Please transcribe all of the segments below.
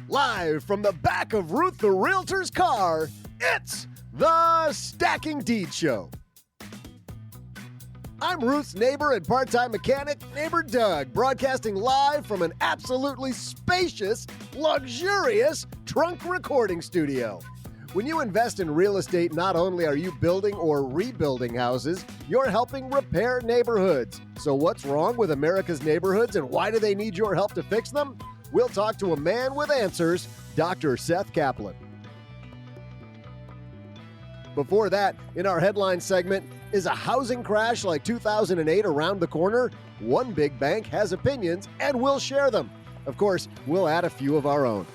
Live from the back of Ruth the Realtor's car, it's the Stacking Deed Show. I'm Ruth's neighbor and part-time mechanic, neighbor Doug, broadcasting live from an absolutely spacious, luxurious trunk recording studio. When you invest in real estate, not only are you building or rebuilding houses, you're helping repair neighborhoods. So what's wrong with America's neighborhoods and why do they need your help to fix them? We'll talk to a man with answers, Dr. Seth Kaplan. Before that, in our headline segment, is a housing crash like 2008 around the corner? One big bank has opinions, and we'll share them. Of course, we'll add a few of our own.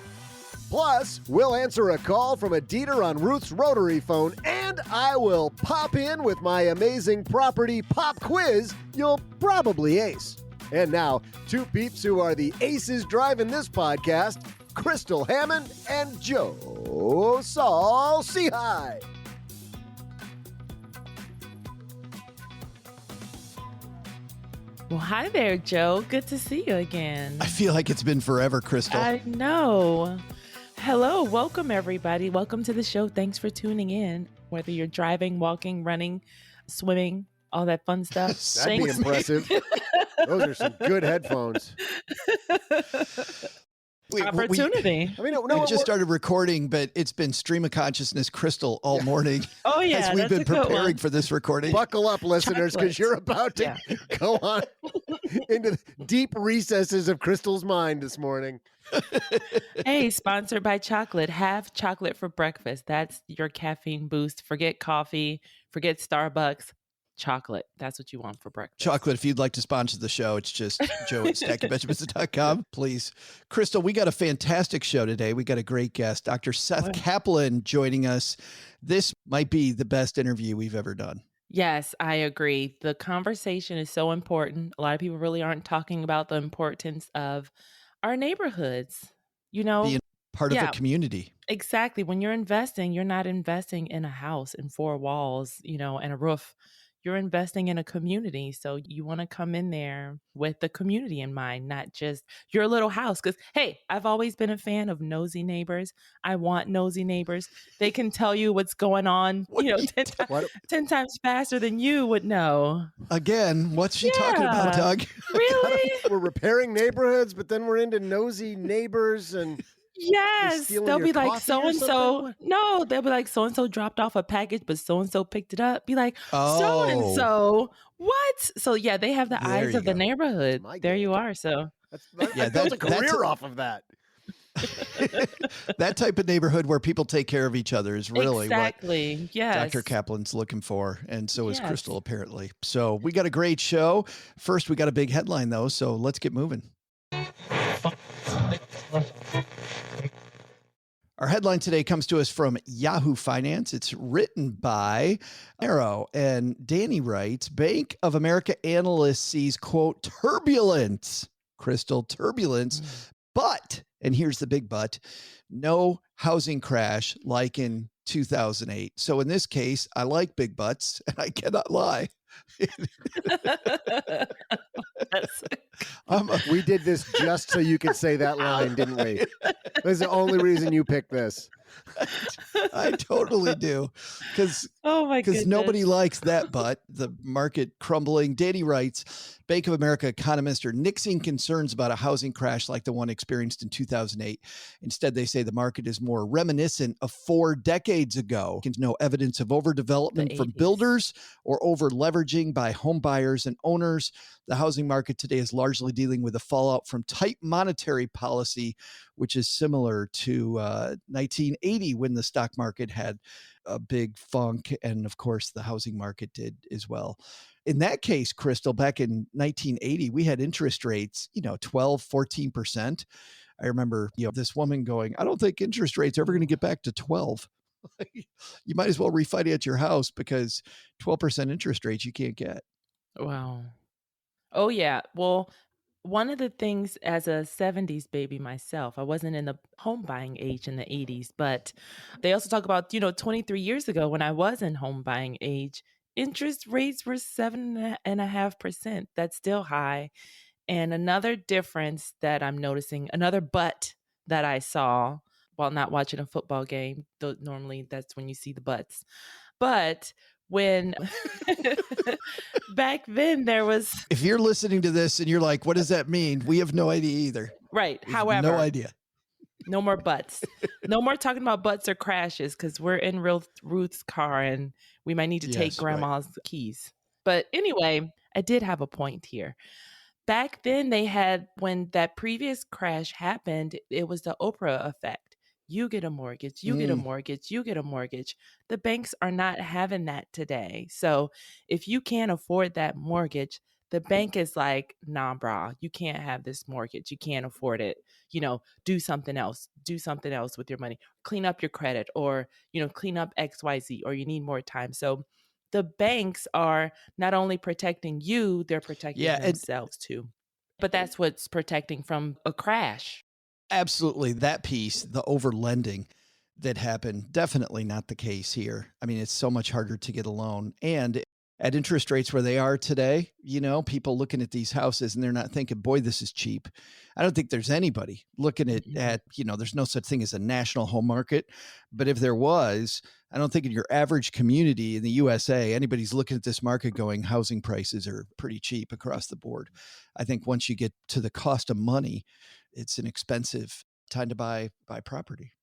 Plus, we'll answer a call from a deeder on Ruth's rotary phone, and I will pop in with my amazing property pop quiz you'll probably ace. And now, two peeps who are the aces driving this podcast, Crystal Hammond and Joe Saul Seahigh. Well, hi there, Joe. Good to see you again. I feel like it's been forever, Crystal. I know. Hello. Welcome, everybody. Welcome to the show. Thanks for tuning in. Whether you're driving, walking, running, swimming, all that fun stuff. That'd be impressive. Those are some good headphones. Opportunity. We just started recording, but it's been stream of consciousness Crystal all morning. Oh, yeah. As we've been preparing for this recording. Buckle up, listeners, because you're about to go on into the deep recesses of Crystal's mind this morning. Hey, sponsored by chocolate. Have chocolate for breakfast. That's your caffeine boost. Forget coffee. Forget Starbucks. Chocolate. That's what you want for breakfast. Chocolate. If you'd like to sponsor the show, it's just joe@stackingbenjamins.com, please. Crystal, we got a fantastic show today. We got a great guest, Dr. Seth Kaplan, joining us. This might be the best interview we've ever done. Yes, I agree. The conversation is so important. A lot of people really aren't talking about the importance of our neighborhoods, being part of a community. Exactly. When you're investing, you're not investing in a house and four walls, and a roof. You're investing in a community. So you want to come in there with the community in mind, not just your little house. Because, hey, I've always been a fan of nosy neighbors. I want nosy neighbors. They can tell you what's going on, 10 times faster than you would know. Again, what's she talking about, Doug? Really? We're repairing neighborhoods, but then we're into nosy neighbors and... Yes, they'll be like so-and-so. No, they'll be like so-and-so dropped off a package, but so-and-so picked it up. Be like, so-and-so, what? So yeah, they have the eyes of the neighborhood. There you are. So I built a career off of that. That type of neighborhood where people take care of each other is really what Dr. Kaplan's looking for. And so is Crystal, apparently. So we got a great show. First, we got a big headline, though. So let's get moving. Our headline today comes to us from Yahoo Finance. It's written by Arrow, and Danny writes, Bank of America analyst sees, quote, turbulence, Crystal, turbulence, but, and here's the big but, no housing crash like in 2008. So in this case, I like big butts, and I cannot lie. We did this just so you could say that line, didn't we? That's the only reason you picked this. I totally do. Because nobody likes that, but the market crumbling. Danny writes, Bank of America economists are nixing concerns about a housing crash like the one experienced in 2008. Instead, they say the market is more reminiscent of 4 decades ago. There's no evidence of overdevelopment from builders or over leveraging by home buyers and owners. The housing market today is largely dealing with the fallout from tight monetary policy, which is similar to 1980 when the stock market had a big funk. And of course, the housing market did as well. In that case, Crystal, back in 1980, we had interest rates, 12, 14%. I remember, this woman going, I don't think interest rates are ever going to get back to 12. You might as well refinance your house because 12% interest rates you can't get. Wow. Oh, yeah. Well, one of the things as a 70s baby myself, I wasn't in the home buying age in the 80s, but they also talk about, 23 years ago when I was in home buying age, interest rates were 7.5%. That's still high. And another difference that I'm noticing, another but that I saw while not watching a football game, though normally that's when you see the butts. But when back then there was... If you're listening to this and you're like, what does that mean? We have no idea either. Right. However, no idea. No more butts. No more talking about butts or crashes, because we're in Ruth's car and we might need to take grandma's keys. But anyway, I did have a point here. Back then they had, when that previous crash happened, it was the Oprah effect. You get a mortgage, you get a mortgage, you get a mortgage. The banks are not having that today. So if you can't afford that mortgage, the bank is like, nah, brah, you can't have this mortgage. You can't afford it. Do something else. Do something else with your money. Clean up your credit, or, clean up XYZ, or you need more time. So the banks are not only protecting you, they're protecting themselves too. But that's what's protecting from a crash. Absolutely. That piece, the over lending that happened, definitely not the case here. I mean, it's so much harder to get a loan. And at interest rates where they are today, people looking at these houses and they're not thinking, boy, this is cheap. I don't think there's anybody looking at, there's no such thing as a national home market. But if there was, I don't think in your average community in the USA, anybody's looking at this market going, housing prices are pretty cheap across the board. I think once you get to the cost of money, it's an expensive time to buy property.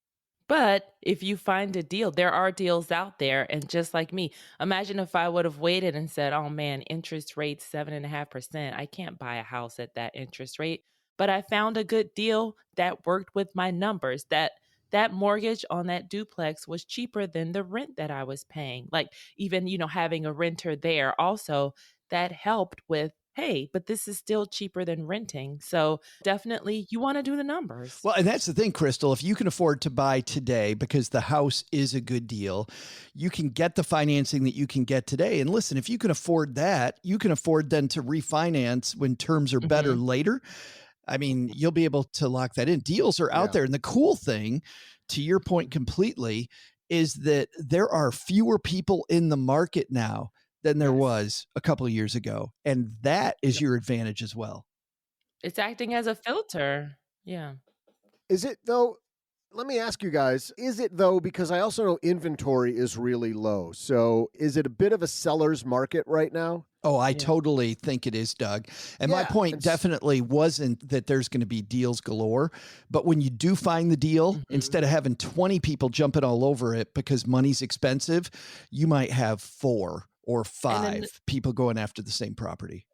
But if you find a deal, there are deals out there. And just like me, imagine if I would have waited and said, oh man, interest rate 7.5%. I can't buy a house at that interest rate. But I found a good deal that worked with my numbers. That mortgage on that duplex was cheaper than the rent that I was paying. Like even, having a renter there also, that helped with, hey, but this is still cheaper than renting. So definitely you want to do the numbers. Well, and that's the thing, Crystal, if you can afford to buy today because the house is a good deal, you can get the financing that you can get today. And listen, if you can afford that, you can afford then to refinance when terms are better later. I mean, you'll be able to lock that in. Deals are out there. And the cool thing, to your point completely, is that there are fewer people in the market now than there was a couple of years ago. And that is your advantage as well. It's acting as a filter. Yeah. Is it though? Let me ask you guys, is it though, because I also know inventory is really low. So is it a bit of a seller's market right now? Oh, I totally think it is, Doug. And my point definitely wasn't that there's going to be deals galore. But when you do find the deal, instead of having 20 people jumping all over it because money's expensive, you might have 4 or 5 people going after the same property.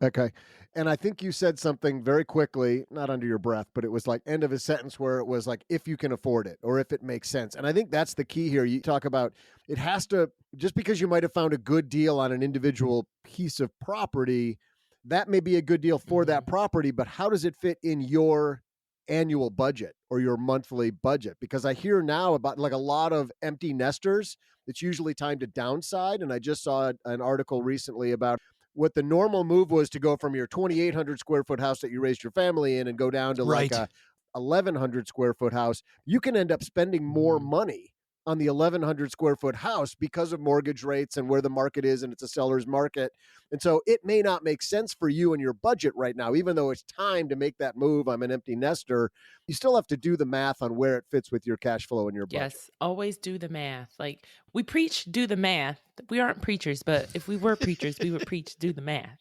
Okay. And I think you said something very quickly, not under your breath, but it was like end of a sentence where it was like, if you can afford it or if it makes sense. And I think that's the key here. You talk about it has to, just because you might have found a good deal on an individual piece of property, that may be a good deal for that property, but how does it fit in your annual budget or your monthly budget? Because I hear now about like a lot of empty nesters. It's usually time to downside. And I just saw an article recently about what the normal move was to go from your 2,800 square foot house that you raised your family in and go down to like a 1,100 square foot house. You can end up spending more money on the 1,100 square foot house because of mortgage rates and where the market is, and it's a seller's market. And so it may not make sense for you and your budget right now, even though it's time to make that move. I'm an empty nester. You still have to do the math on where it fits with your cash flow and your budget. Yes, always do the math. Like we preach, do the math. We aren't preachers, but if we were preachers, we would preach, do the math.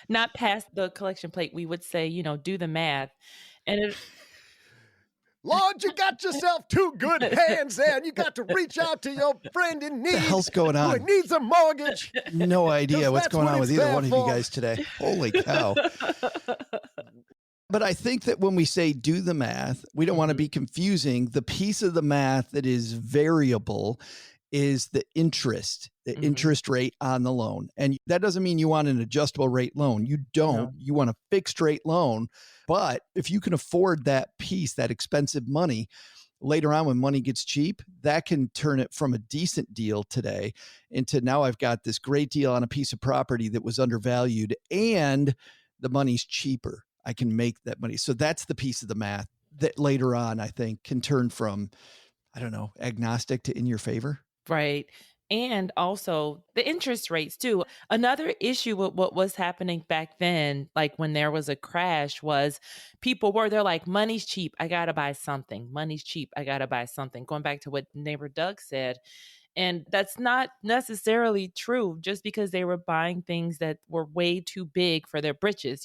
Not pass the collection plate. We would say, do the math. And Lord, you got yourself 2 good hands there, and you got to reach out to your friend in need. What the hell's going on? Who needs a mortgage. No idea what's going on with either one of you guys today. Holy cow. But I think that when we say do the math, we don't want to be confusing. The piece of the math that is variable is the interest rate on the loan. And that doesn't mean you want an adjustable rate loan. You don't. No. You want a fixed rate loan. But if you can afford that piece, that expensive money, later on when money gets cheap, that can turn it from a decent deal today into now I've got this great deal on a piece of property that was undervalued and the money's cheaper. I can make that money. So that's the piece of the math that later on I think can turn from, I don't know, agnostic to in your favor. Right. And also the interest rates too. Another issue with what was happening back then, like when there was a crash, was they're like, money's cheap, I gotta buy something. Money's cheap, I gotta buy something. Going back to what neighbor Doug said, and that's not necessarily true. Just because they were buying things that were way too big for their britches,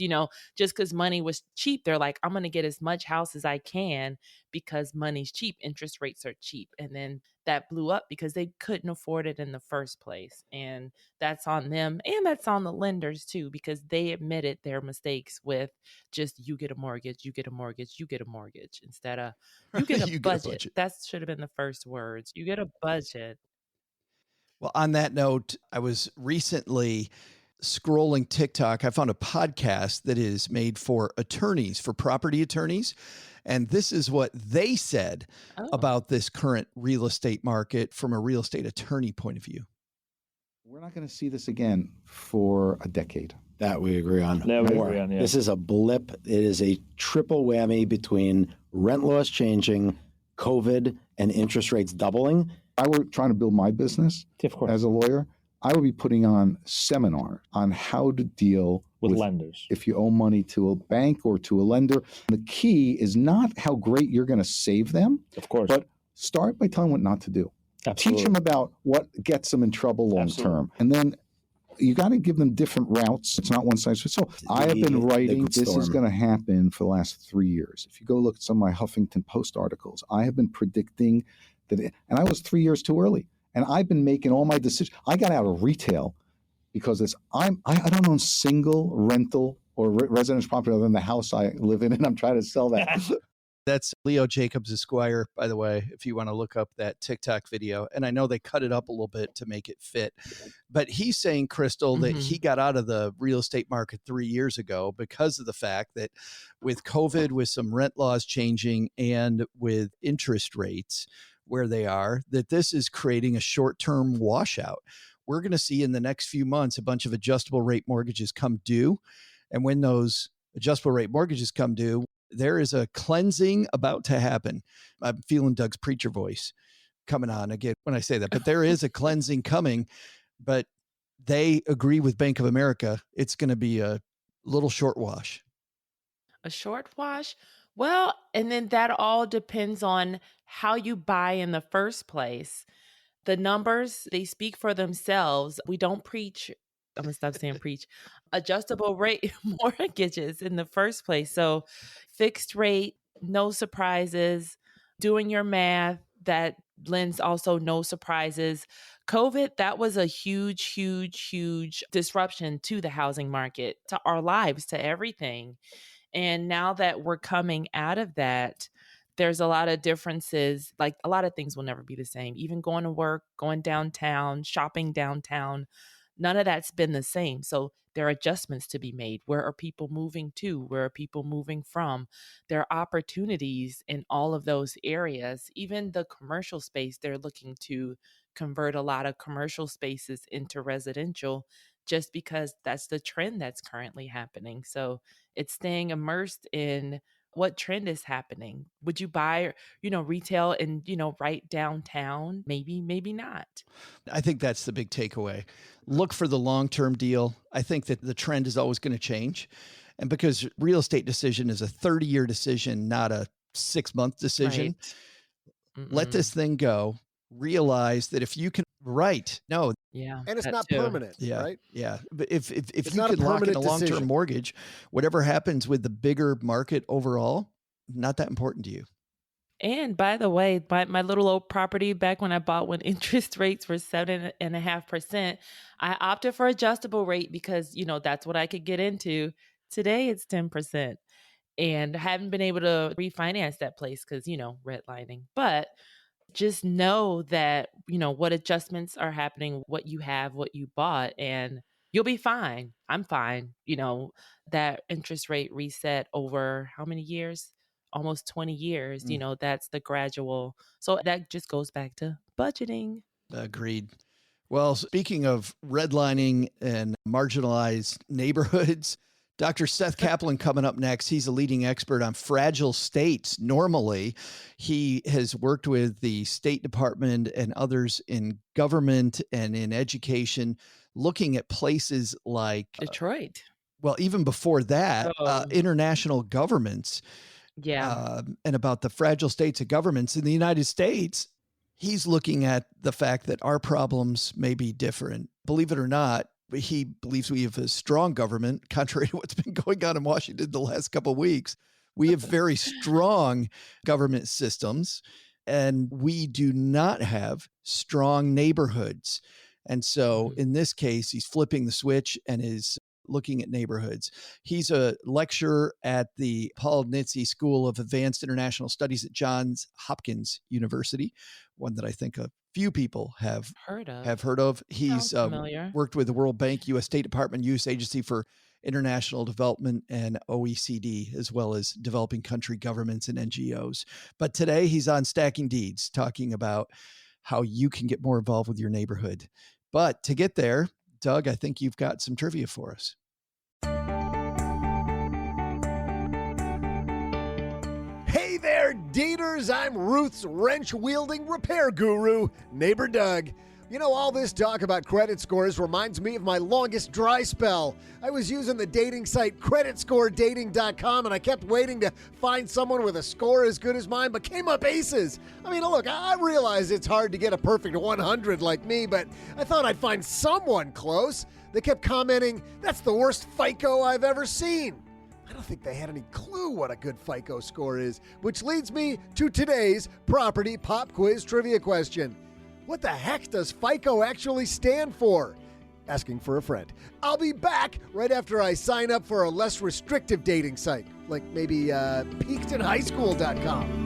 just because money was cheap, they're like, I'm going to get as much house as I can because money's cheap. Interest rates are cheap. And then that blew up because they couldn't afford it in the first place. And that's on them. And that's on the lenders too, because they admitted their mistakes with just, you get a mortgage, you get a mortgage, you get a mortgage, instead of you get a You budget. get a budget. That should have been the first words. You get a budget. Well, on that note, I was recently scrolling TikTok. I found a podcast that is made for attorneys, for property attorneys. And this is what they said about this current real estate market from a real estate attorney point of view. We're not going to see this again for a decade. That we agree on. That we agree on, yeah. This is a blip. It is a triple whammy between rent laws changing, COVID, and interest rates doubling. If I were trying to build my business as a lawyer, I would be putting on a seminar on how to deal with lenders. If you owe money to a bank or to a lender, the key is not how great you're going to save them, of course, but start by telling them what not to do. Absolutely. Teach them about what gets them in trouble long term. And then you got to give them different routes. It's not one size fits all. I have been writing, this is going to happen for the last 3 years. If you go look at some of my Huffington Post articles, I have been predicting that, and I was 3 years too early. And I've been making all my decisions. I got out of retail because I don't own single rental or residential property other than the house I live in, and I'm trying to sell that. That's Leo Jacobs Esquire, by the way, if you want to look up that TikTok video. And I know they cut it up a little bit to make it fit. But he's saying, Crystal, that he got out of the real estate market 3 years ago because of the fact that with COVID, with some rent laws changing and with interest rates where they are, that this is creating a short-term washout. We're going to see in the next few months a bunch of adjustable rate mortgages come due. And when those adjustable rate mortgages come due, there is a cleansing about to happen. I'm feeling Doug's preacher voice coming on again when I say that, but there is a cleansing coming, but they agree with Bank of America. It's going to be a little short wash. A short wash? Well, and then that all depends on how you buy in the first place. The numbers, they speak for themselves. We don't preach, I'm going to stop saying preach, adjustable rate mortgages in the first place. So fixed rate, no surprises, doing your math, that lends also no surprises. COVID, that was a huge, huge, huge disruption to the housing market, to our lives, to everything. And now that we're coming out of that, there's a lot of differences. Like a lot of things will never be the same. Even going to work, going downtown, shopping downtown, none of that's been the same. So there are adjustments to be made. Where are people moving to? Where are people moving from? There are opportunities in all of those areas. Even the commercial space, they're looking to convert a lot of commercial spaces into residential just because that's the trend that's currently happening. So it's staying immersed in what trend is happening. Would you buy, retail in, right downtown? Maybe, maybe not. I think that's the big takeaway. Look for the long-term deal. I think that the trend is always going to change. And because real estate decision is a 30-year decision, not a 6-month decision, let this thing go. Realize that if you can, yeah, and it's not permanent, right? Yeah, but if you can lock in a long-term mortgage, whatever happens with the bigger market overall, not that important to you. And by the way, my little old property back when I bought, when interest rates were 7.5%, I opted for adjustable rate because that's what I could get into. Today it's 10%, and I haven't been able to refinance that place because redlining, but. Just know that, what adjustments are happening, what you have, what you bought, and you'll be fine. I'm fine. That interest rate reset over how many years? Almost 20 years. That's the gradual. So that just goes back to budgeting. Agreed. Well, speaking of redlining and marginalized neighborhoods, Dr. Seth Kaplan coming up next. He's a leading expert on fragile states. Normally, he has worked with the State Department and others in government and in education, looking at places like Detroit. Well, even before that, international governments. Yeah. And about the fragile states of governments in the United States. He's looking at the fact that our problems may be different. Believe it or not, he believes we have a strong government, contrary to what's been going on in Washington the last couple of weeks. We have very strong government systems, and we do not have strong neighborhoods. And so in this case, he's flipping the switch and is looking at neighborhoods. He's a lecturer at the Paul Nitze School of Advanced International Studies at Johns Hopkins University, one that I think a few people have heard of. He's worked with the World Bank, U.S. State Department, U.S. Agency for International Development, and OECD, as well as developing country governments and NGOs. But today he's on Stacking Deeds, talking about how you can get more involved with your neighborhood. But to get there, Doug, I think you've got some trivia for us. Hey there, daters. I'm Ruth's wrench-wielding repair guru, Neighbor Doug. You know, all this talk about credit scores reminds me of my longest dry spell. I was using the dating site creditscoredating.com, and I kept waiting to find someone with a score as good as mine, but came up aces. I mean, look, I realize it's hard to get a perfect 100 like me, but I thought I'd find someone close. They kept commenting, "That's the worst FICO I've ever seen." I don't think they had any clue what a good FICO score is, which leads me to today's Property Pop Quiz trivia question. What the heck does FICO actually stand for? Asking for a friend. I'll be back right after I sign up for a less restrictive dating site, like maybe peaktonhighschool.com.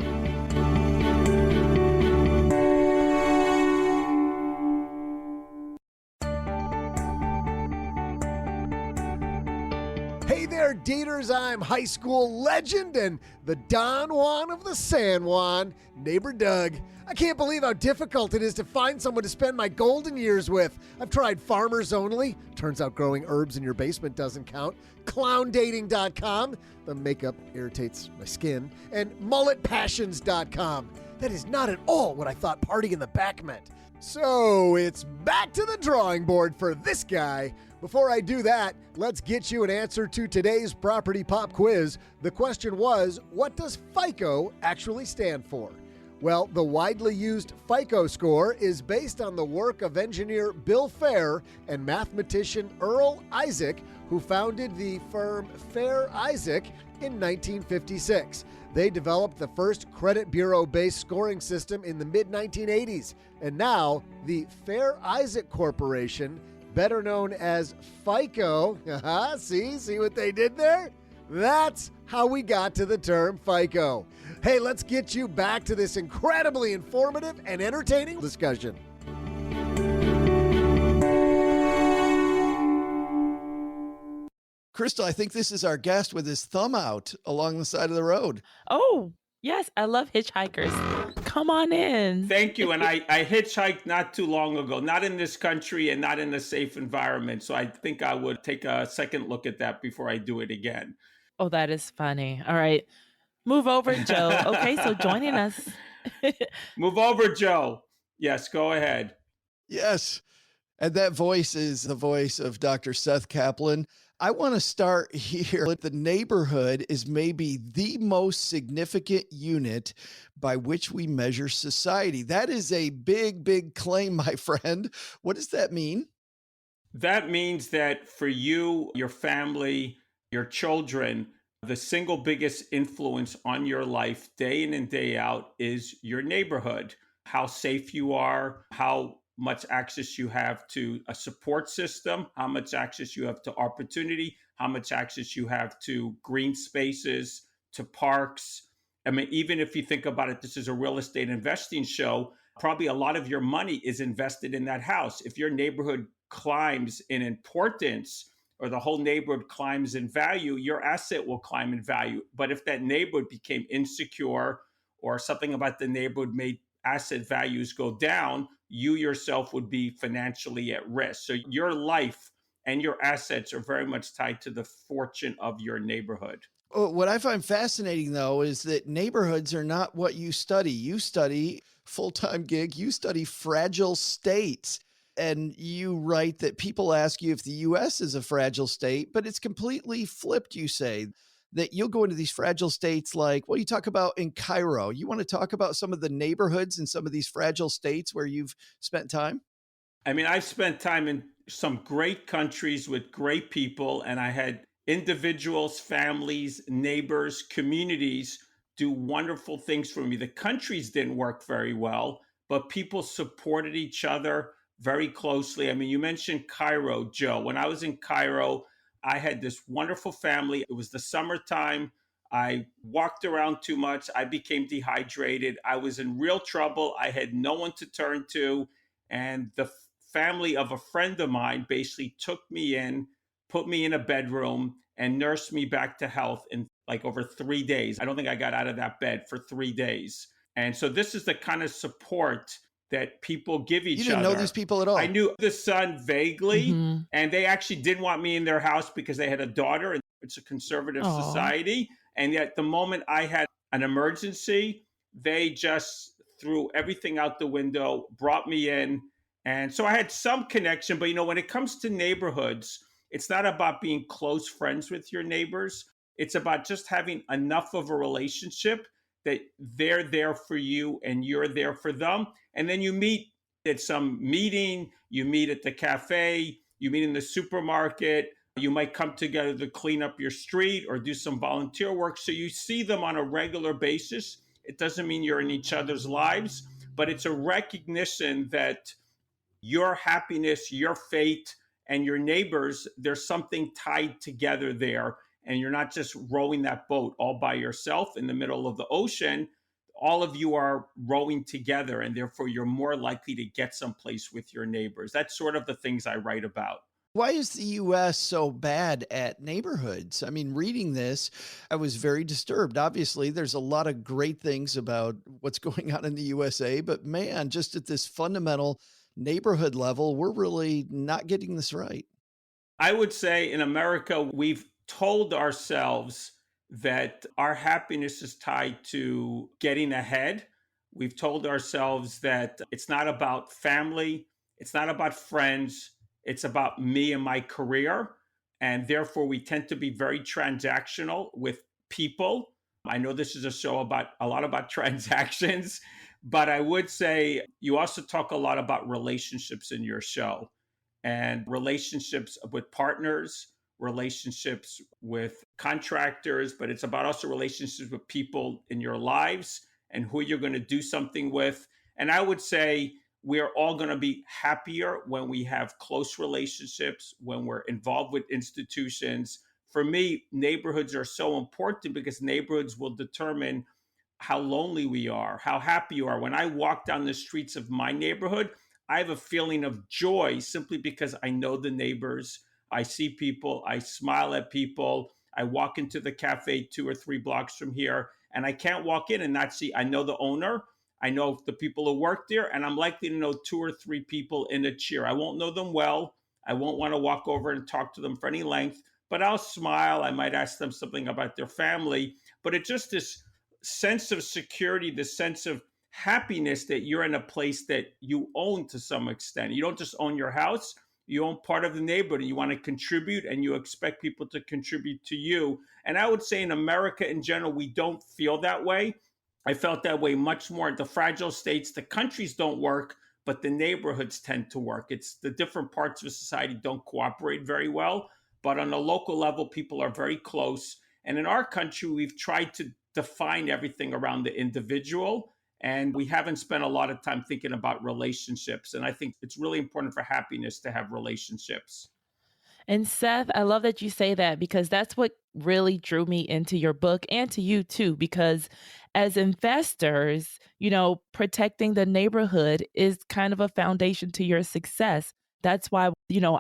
Hey there, daters. I'm high school legend and the Don Juan of the San Juan, Neighbor Doug. I can't believe how difficult it is to find someone to spend my golden years with. I've tried Farmers Only. Turns out growing herbs in your basement doesn't count. Clowndating.com. The makeup irritates my skin. And mulletpassions.com. That is not at all what I thought party in the back meant. So it's back to the drawing board for this guy. Before I do that, let's get you an answer to today's Property Pop Quiz. The question was, what does FICO actually stand for? Well, the widely used FICO score is based on the work of engineer Bill Fair and mathematician Earl Isaac, who founded the firm Fair Isaac in 1956. They developed the first credit bureau-based scoring system in the mid-1980s, and now the Fair Isaac Corporation, better known as FICO, see what they did there? That's how we got to the term FICO. Hey, let's get you back to this incredibly informative and entertaining discussion. Crystal, I think this is our guest with his thumb out along the side of the road. Oh, yes. I love hitchhikers. Come on in. Thank you. And I hitchhiked not too long ago, not in this country and not in a safe environment. So I think I would take a second look at that before I do it again. Oh, that is funny. All right. Move over, Joe. Okay, so joining us. Move over, Joe. Yes, go ahead. Yes. And that voice is the voice of Dr. Seth Kaplan. I want to start here. The neighborhood is maybe the most significant unit by which we measure society. That is a big, big claim, my friend. What does that mean? That means that for you, your family, your children, the single biggest influence on your life day in and day out is your neighborhood. How safe you are, how much access you have to a support system, how much access you have to opportunity, how much access you have to green spaces, to parks. I mean, even if you think about it, this is a real estate investing show, probably a lot of your money is invested in that house. If your neighborhood climbs in importance, or the whole neighborhood climbs in value, your asset will climb in value. But if that neighborhood became insecure or something about the neighborhood made asset values go down, you yourself would be financially at risk. So your life and your assets are very much tied to the fortune of your neighborhood. What I find fascinating, though, is that neighborhoods are not what you study. You study full-time gig, you study fragile states. And you write that people ask you if the US is a fragile state, but it's completely flipped, you say, that you'll go into these fragile states like, well, you talk about in Cairo. You want to talk about some of the neighborhoods in some of these fragile states where you've spent time? I mean, I've spent time in some great countries with great people, and I had individuals, families, neighbors, communities do wonderful things for me. The countries didn't work very well, but people supported each other very closely. I mean, you mentioned Cairo, Joe. When I was in Cairo, I had this wonderful family. It was the summertime. I walked around too much. I became dehydrated. I was in real trouble. I had no one to turn to. And the family of a friend of mine basically took me in, put me in a bedroom, and nursed me back to health in like over 3 days. I don't think I got out of that bed for 3 days. And so this is the kind of support that people give each other. You didn't know these people at all? I knew the son vaguely, and they actually didn't want me in their house because they had a daughter, and it's a conservative society. And yet the moment I had an emergency, they just threw everything out the window, brought me in. And so I had some connection. But, when it comes to neighborhoods, it's not about being close friends with your neighbors. It's about just having enough of a relationship that they're there for you and you're there for them. And then you meet at some meeting, you meet at the cafe, you meet in the supermarket, you might come together to clean up your street or do some volunteer work. So you see them on a regular basis. It doesn't mean you're in each other's lives, but it's a recognition that your happiness, your fate, and your neighbors, there's something tied together there. And you're not just rowing that boat all by yourself in the middle of the ocean. All of you are rowing together, and therefore you're more likely to get someplace with your neighbors. That's sort of the things I write about. Why is the US so bad at neighborhoods? I mean, reading this, I was very disturbed. Obviously, there's a lot of great things about what's going on in the USA, but man, just at this fundamental neighborhood level, we're really not getting this right. I would say in America, we've told ourselves that our happiness is tied to getting ahead. We've told ourselves that it's not about family, it's not about friends, it's about me and my career. And therefore, we tend to be very transactional with people. I know this is a show about a lot about transactions, but I would say you also talk a lot about relationships in your show, and relationships with partners, relationships with contractors, but it's about also relationships with people in your lives and who you're going to do something with. And I would say we're all going to be happier when we have close relationships, when we're involved with institutions. For me, neighborhoods are so important because neighborhoods will determine how lonely we are, how happy you are. When I walk down the streets of my neighborhood, I have a feeling of joy simply because I know the neighbors. I see people, I smile at people. I walk into the cafe 2 or 3 blocks from here, and I can't walk in and not see, I know the owner, I know the people who work there, and I'm likely to know 2 or 3 people in a cheer. I won't know them well. I won't want to walk over and talk to them for any length, but I'll smile. I might ask them something about their family, but it's just this sense of security, this sense of happiness that you're in a place that you own to some extent. You don't just own your house, you own part of the neighborhood, and you want to contribute, and you expect people to contribute to you. And I would say in America in general, we don't feel that way. I felt that way much more. The fragile states, the countries don't work, but the neighborhoods tend to work. It's the different parts of society don't cooperate very well, but on a local level, people are very close. And in our country, we've tried to define everything around the individual, and we haven't spent a lot of time thinking about relationships. And I think it's really important for happiness to have relationships. And Seth, I love that you say that because that's what really drew me into your book and to you too, because as investors, protecting the neighborhood is kind of a foundation to your success. That's why,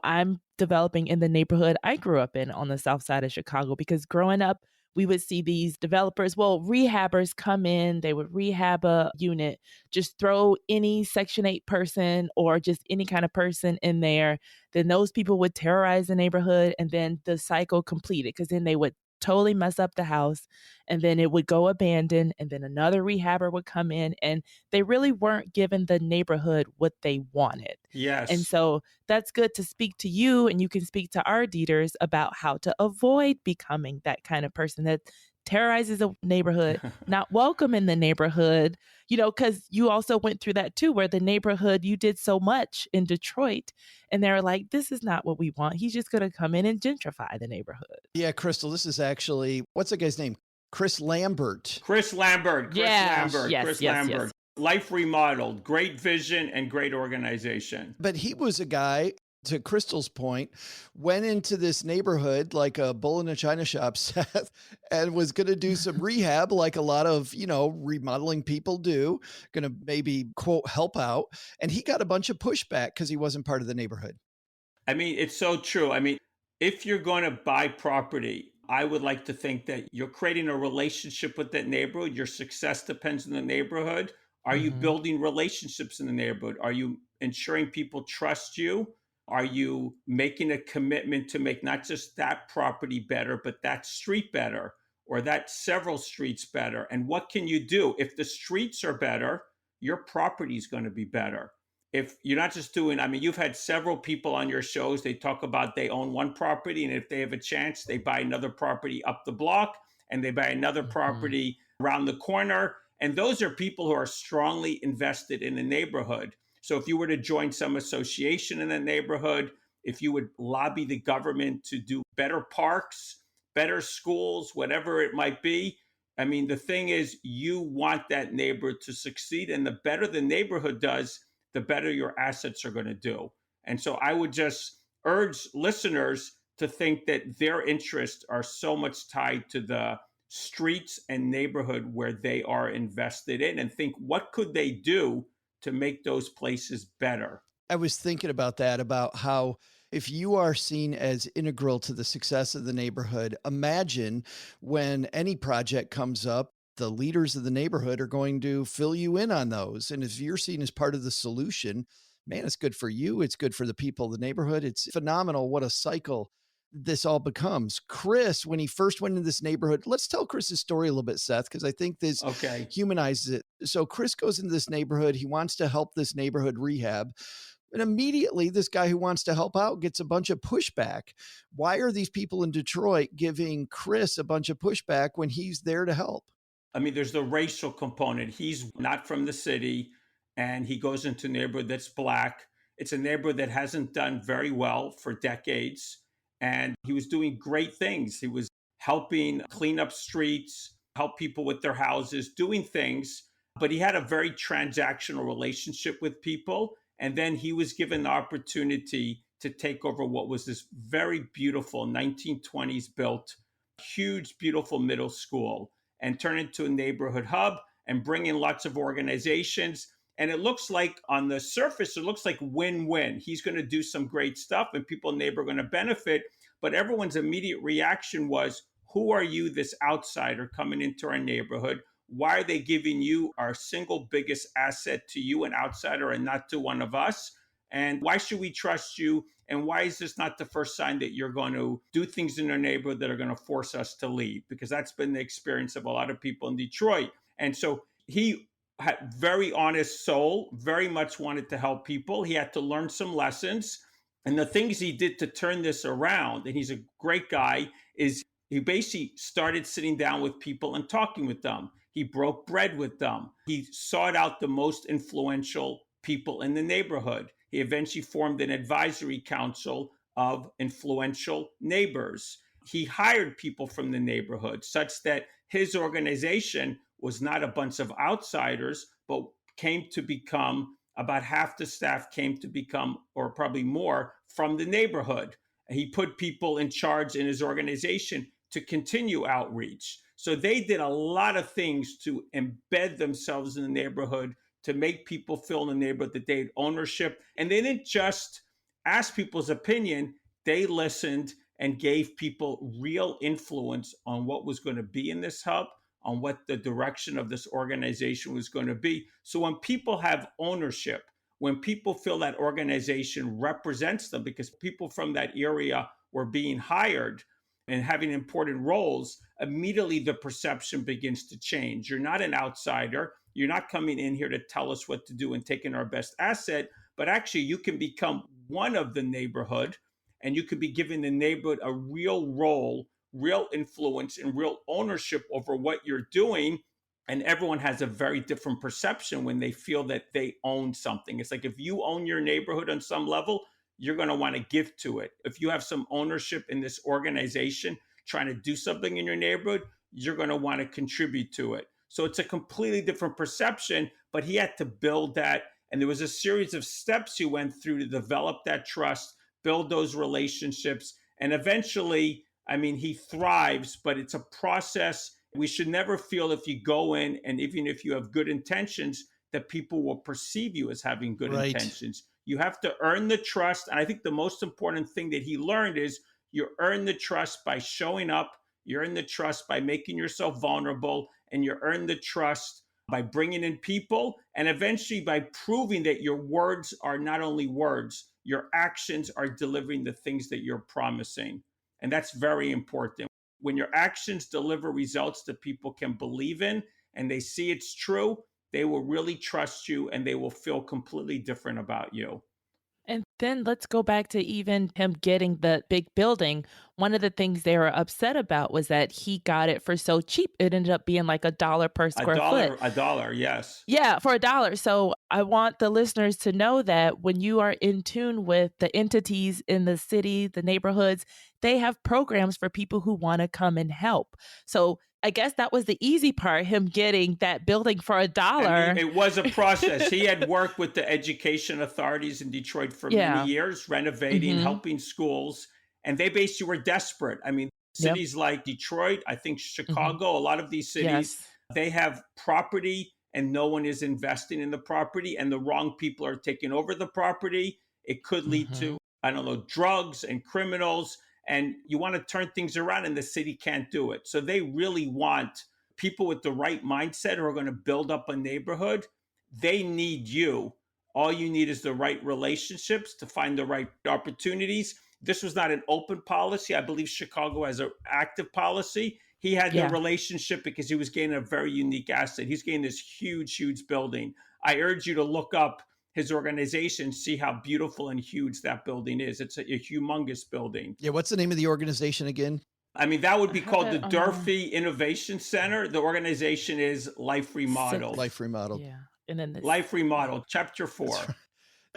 I'm developing in the neighborhood I grew up in on the south side of Chicago, because growing up, we would see these developers, rehabbers come in, they would rehab a unit, just throw any Section 8 person or just any kind of person in there. Then those people would terrorize the neighborhood, and then the cycle completed, because then they would totally mess up the house, and then it would go abandoned, and then another rehabber would come in, and they really weren't giving the neighborhood what they wanted. Yes. And so that's good to speak to you, and you can speak to our deeders about how to avoid becoming that kind of person that terrorizes a neighborhood, not welcome in the neighborhood, because you also went through that too, where the neighborhood, you did so much in Detroit, and they're like, this is not what we want. He's just going to come in and gentrify the neighborhood. Yeah, Crystal, this is actually, what's the guy's name? Chris Lambert. Chris Lambert. Yes, Chris Lambert. Life Remodeled, great vision and great organization. But he was a guy, to Crystal's point, went into this neighborhood like a bull in a china shop, Seth, and was going to do some rehab like a lot of, remodeling people do, going to maybe, quote, help out. And he got a bunch of pushback because he wasn't part of the neighborhood. I mean, it's so true. I mean, if you're going to buy property, I would like to think that you're creating a relationship with that neighborhood. Your success depends on the neighborhood. Are you building relationships in the neighborhood? Are you ensuring people trust you? Are you making a commitment to make not just that property better, but that street better, or that several streets better? And what can you do? If the streets are better, your property is going to be better. If you're not just doing, you've had several people on your shows, they talk about they own one property, and if they have a chance, they buy another property up the block, and they buy another property around the corner. And those are people who are strongly invested in the neighborhood. So if you were to join some association in a neighborhood, if you would lobby the government to do better parks, better schools, whatever it might be, the thing is, you want that neighborhood to succeed. And the better the neighborhood does, the better your assets are going to do. And so I would just urge listeners to think that their interests are so much tied to the streets and neighborhood where they are invested in, and think, what could they do to make those places better? I was thinking about that, about how if you are seen as integral to the success of the neighborhood, imagine when any project comes up, the leaders of the neighborhood are going to fill you in on those. And if you're seen as part of the solution, man, it's good for you. It's good for the people of the neighborhood. It's phenomenal what a cycle this all becomes. Chris, when he first went into this neighborhood, let's tell Chris's story a little bit, Seth, because I think this humanizes it. So Chris goes into this neighborhood. He wants to help this neighborhood rehab. And immediately this guy who wants to help out gets a bunch of pushback. Why are these people in Detroit giving Chris a bunch of pushback when he's there to help? There's the racial component. He's not from the city, and he goes into a neighborhood that's Black. It's a neighborhood that hasn't done very well for decades. And he was doing great things. He was helping clean up streets, help people with their houses, doing things. But he had a very transactional relationship with people. And then he was given the opportunity to take over what was this very beautiful 1920s built, huge, beautiful middle school, and turn it into a neighborhood hub and bring in lots of organizations. And it looks like, on the surface, it looks like win-win. He's going to do some great stuff and people in the neighborhood are going to benefit. But everyone's immediate reaction was, who are you, this outsider coming into our neighborhood? Why are they giving you our single biggest asset to you, an outsider, and not to one of us? And why should we trust you? And why is this not the first sign that you're going to do things in our neighborhood that are going to force us to leave? Because that's been the experience of a lot of people in Detroit. And so he had very honest soul, very much wanted to help people. He had to learn some lessons. And the things he did to turn this around, and he's a great guy, is he basically started sitting down with people and talking with them. He broke bread with them. He sought out the most influential people in the neighborhood. He eventually formed an advisory council of influential neighbors. He hired people from the neighborhood such that his organization was not a bunch of outsiders, but came to become, about half the staff came to become, or probably more, from the neighborhood. He put people in charge in his organization to continue outreach. So they did a lot of things to embed themselves in the neighborhood, to make people feel in the neighborhood that they had ownership. And they didn't just ask people's opinion, they listened and gave people real influence on what was going to be in this hub, on what the direction of this organization was going to be. So when people have ownership, when people feel that organization represents them, because people from that area were being hired and having important roles, immediately the perception begins to change. You're not an outsider. You're not coming in here to tell us what to do and taking our best asset, but actually you can become one of the neighborhood, and you could be giving the neighborhood a real role, real influence, and real ownership over what you're doing. And everyone has a very different perception when they feel that they own something. It's like if you own your neighborhood on some level, you're going to want to give to it. If you have some ownership in this organization trying to do something in your neighborhood, you're going to want to contribute to it. So it's a completely different perception, but he had to build that. And there was a series of steps he went through to develop that trust, build those relationships. And eventually, I mean, he thrives, but it's a process. We should never feel if you go in, and even if you have good intentions, that people will perceive you as having good intentions. You have to earn the trust. And I think the most important thing that he learned is you earn the trust by showing up. You earn the trust by making yourself vulnerable, and you earn the trust by bringing in people, and eventually by proving that your words are not only words, your actions are delivering the things that you're promising. And that's very important. When your actions deliver results that people can believe in and they see it's true, they will really trust you and they will feel completely different about you. And then let's go back to even him getting the big building. One of the things they were upset about was that he got it for so cheap. It ended up being like $1 per square foot. A dollar, yes. Yeah, for $1. So I want the listeners to know that when you are in tune with the entities in the city, the neighborhoods, they have programs for people who want to come and help. So I guess that was the easy part, him getting that building for $1. I mean, it was a process. He had worked with the education authorities in Detroit for many years, renovating, helping schools, and they basically were desperate. I mean, cities like Detroit, I think Chicago, a lot of these cities, they have property and no one is investing in the property, and the wrong people are taking over the property. It could lead to, I don't know, drugs and criminals. And you want to turn things around and the city can't do it. So they really want people with the right mindset who are going to build up a neighborhood. They need you. All you need is the right relationships to find the right opportunities. This was not an open policy. I believe Chicago has an active policy. He had the relationship because he was gaining a very unique asset. He's gaining this huge, huge building. I urge you to look up his organization, see how beautiful and huge that building is. It's a humongous building. Yeah, what's the name of the organization again? I mean, that would be called the Durfee Innovation Center. The organization is Life Remodeled. Life Remodeled. Yeah. And then Life Remodeled, Chapter 4.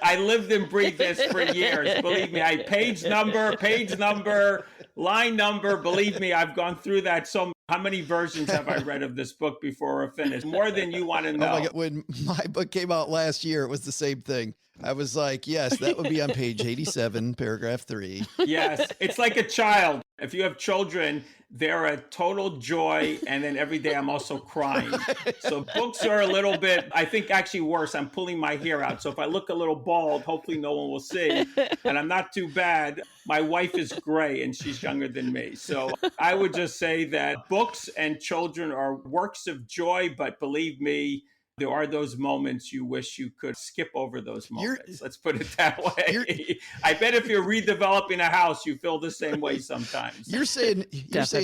I lived and breathed this for years. Believe me, page number, line number. Believe me, I've gone through that. So how many versions have I read of this book before we're finished? More than you want to know. Oh my God. When my book came out last year, it was the same thing. I was like, yes, that would be on page 87, paragraph 3. Yes, it's like a child. If you have children, they're a total joy. And then every day I'm also crying. So books are a little bit, I think actually worse. I'm pulling my hair out. So if I look a little bald, hopefully no one will see. And I'm not too bad. My wife is gray and she's younger than me. So I would just say that books and children are works of joy. But believe me, there are those moments you wish you could skip over those moments. Let's put it that way. I bet if you're redeveloping a house, you feel the same way sometimes. You're saying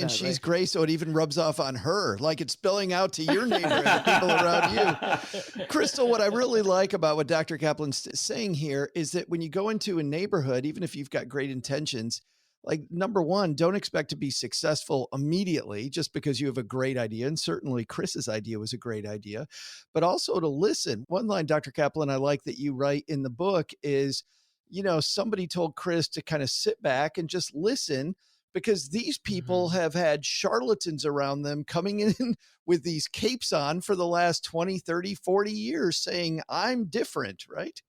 she's gray, so it even rubs off on her, like it's spilling out to your neighbor and the people around you. Crystal, what I really like about what Dr. Kaplan's saying here is that when you go into a neighborhood, even if you've got great intentions, like, number one, don't expect to be successful immediately just because you have a great idea. And certainly Chris's idea was a great idea, but also to listen. One line, Dr. Kaplan, I like that you write in the book is, you know, somebody told Chris to kind of sit back and just listen, because these people have had charlatans around them coming in with these capes on for the last 20, 30, 40 years saying, I'm different, right?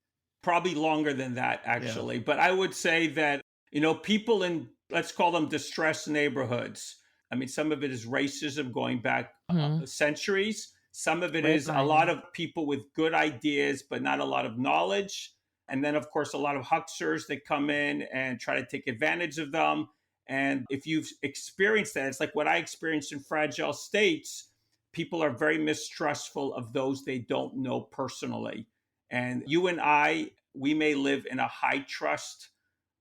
Probably longer than that, actually. Yeah. But I would say that, you know, people in, let's call them distressed neighborhoods. I mean, some of it is racism going back centuries. Some of it is a lot of people with good ideas, but not a lot of knowledge. And then, of course, a lot of hucksters that come in and try to take advantage of them. And if you've experienced that, it's like what I experienced in Fragile States. People are very mistrustful of those they don't know personally. And you and I, we may live in a high trust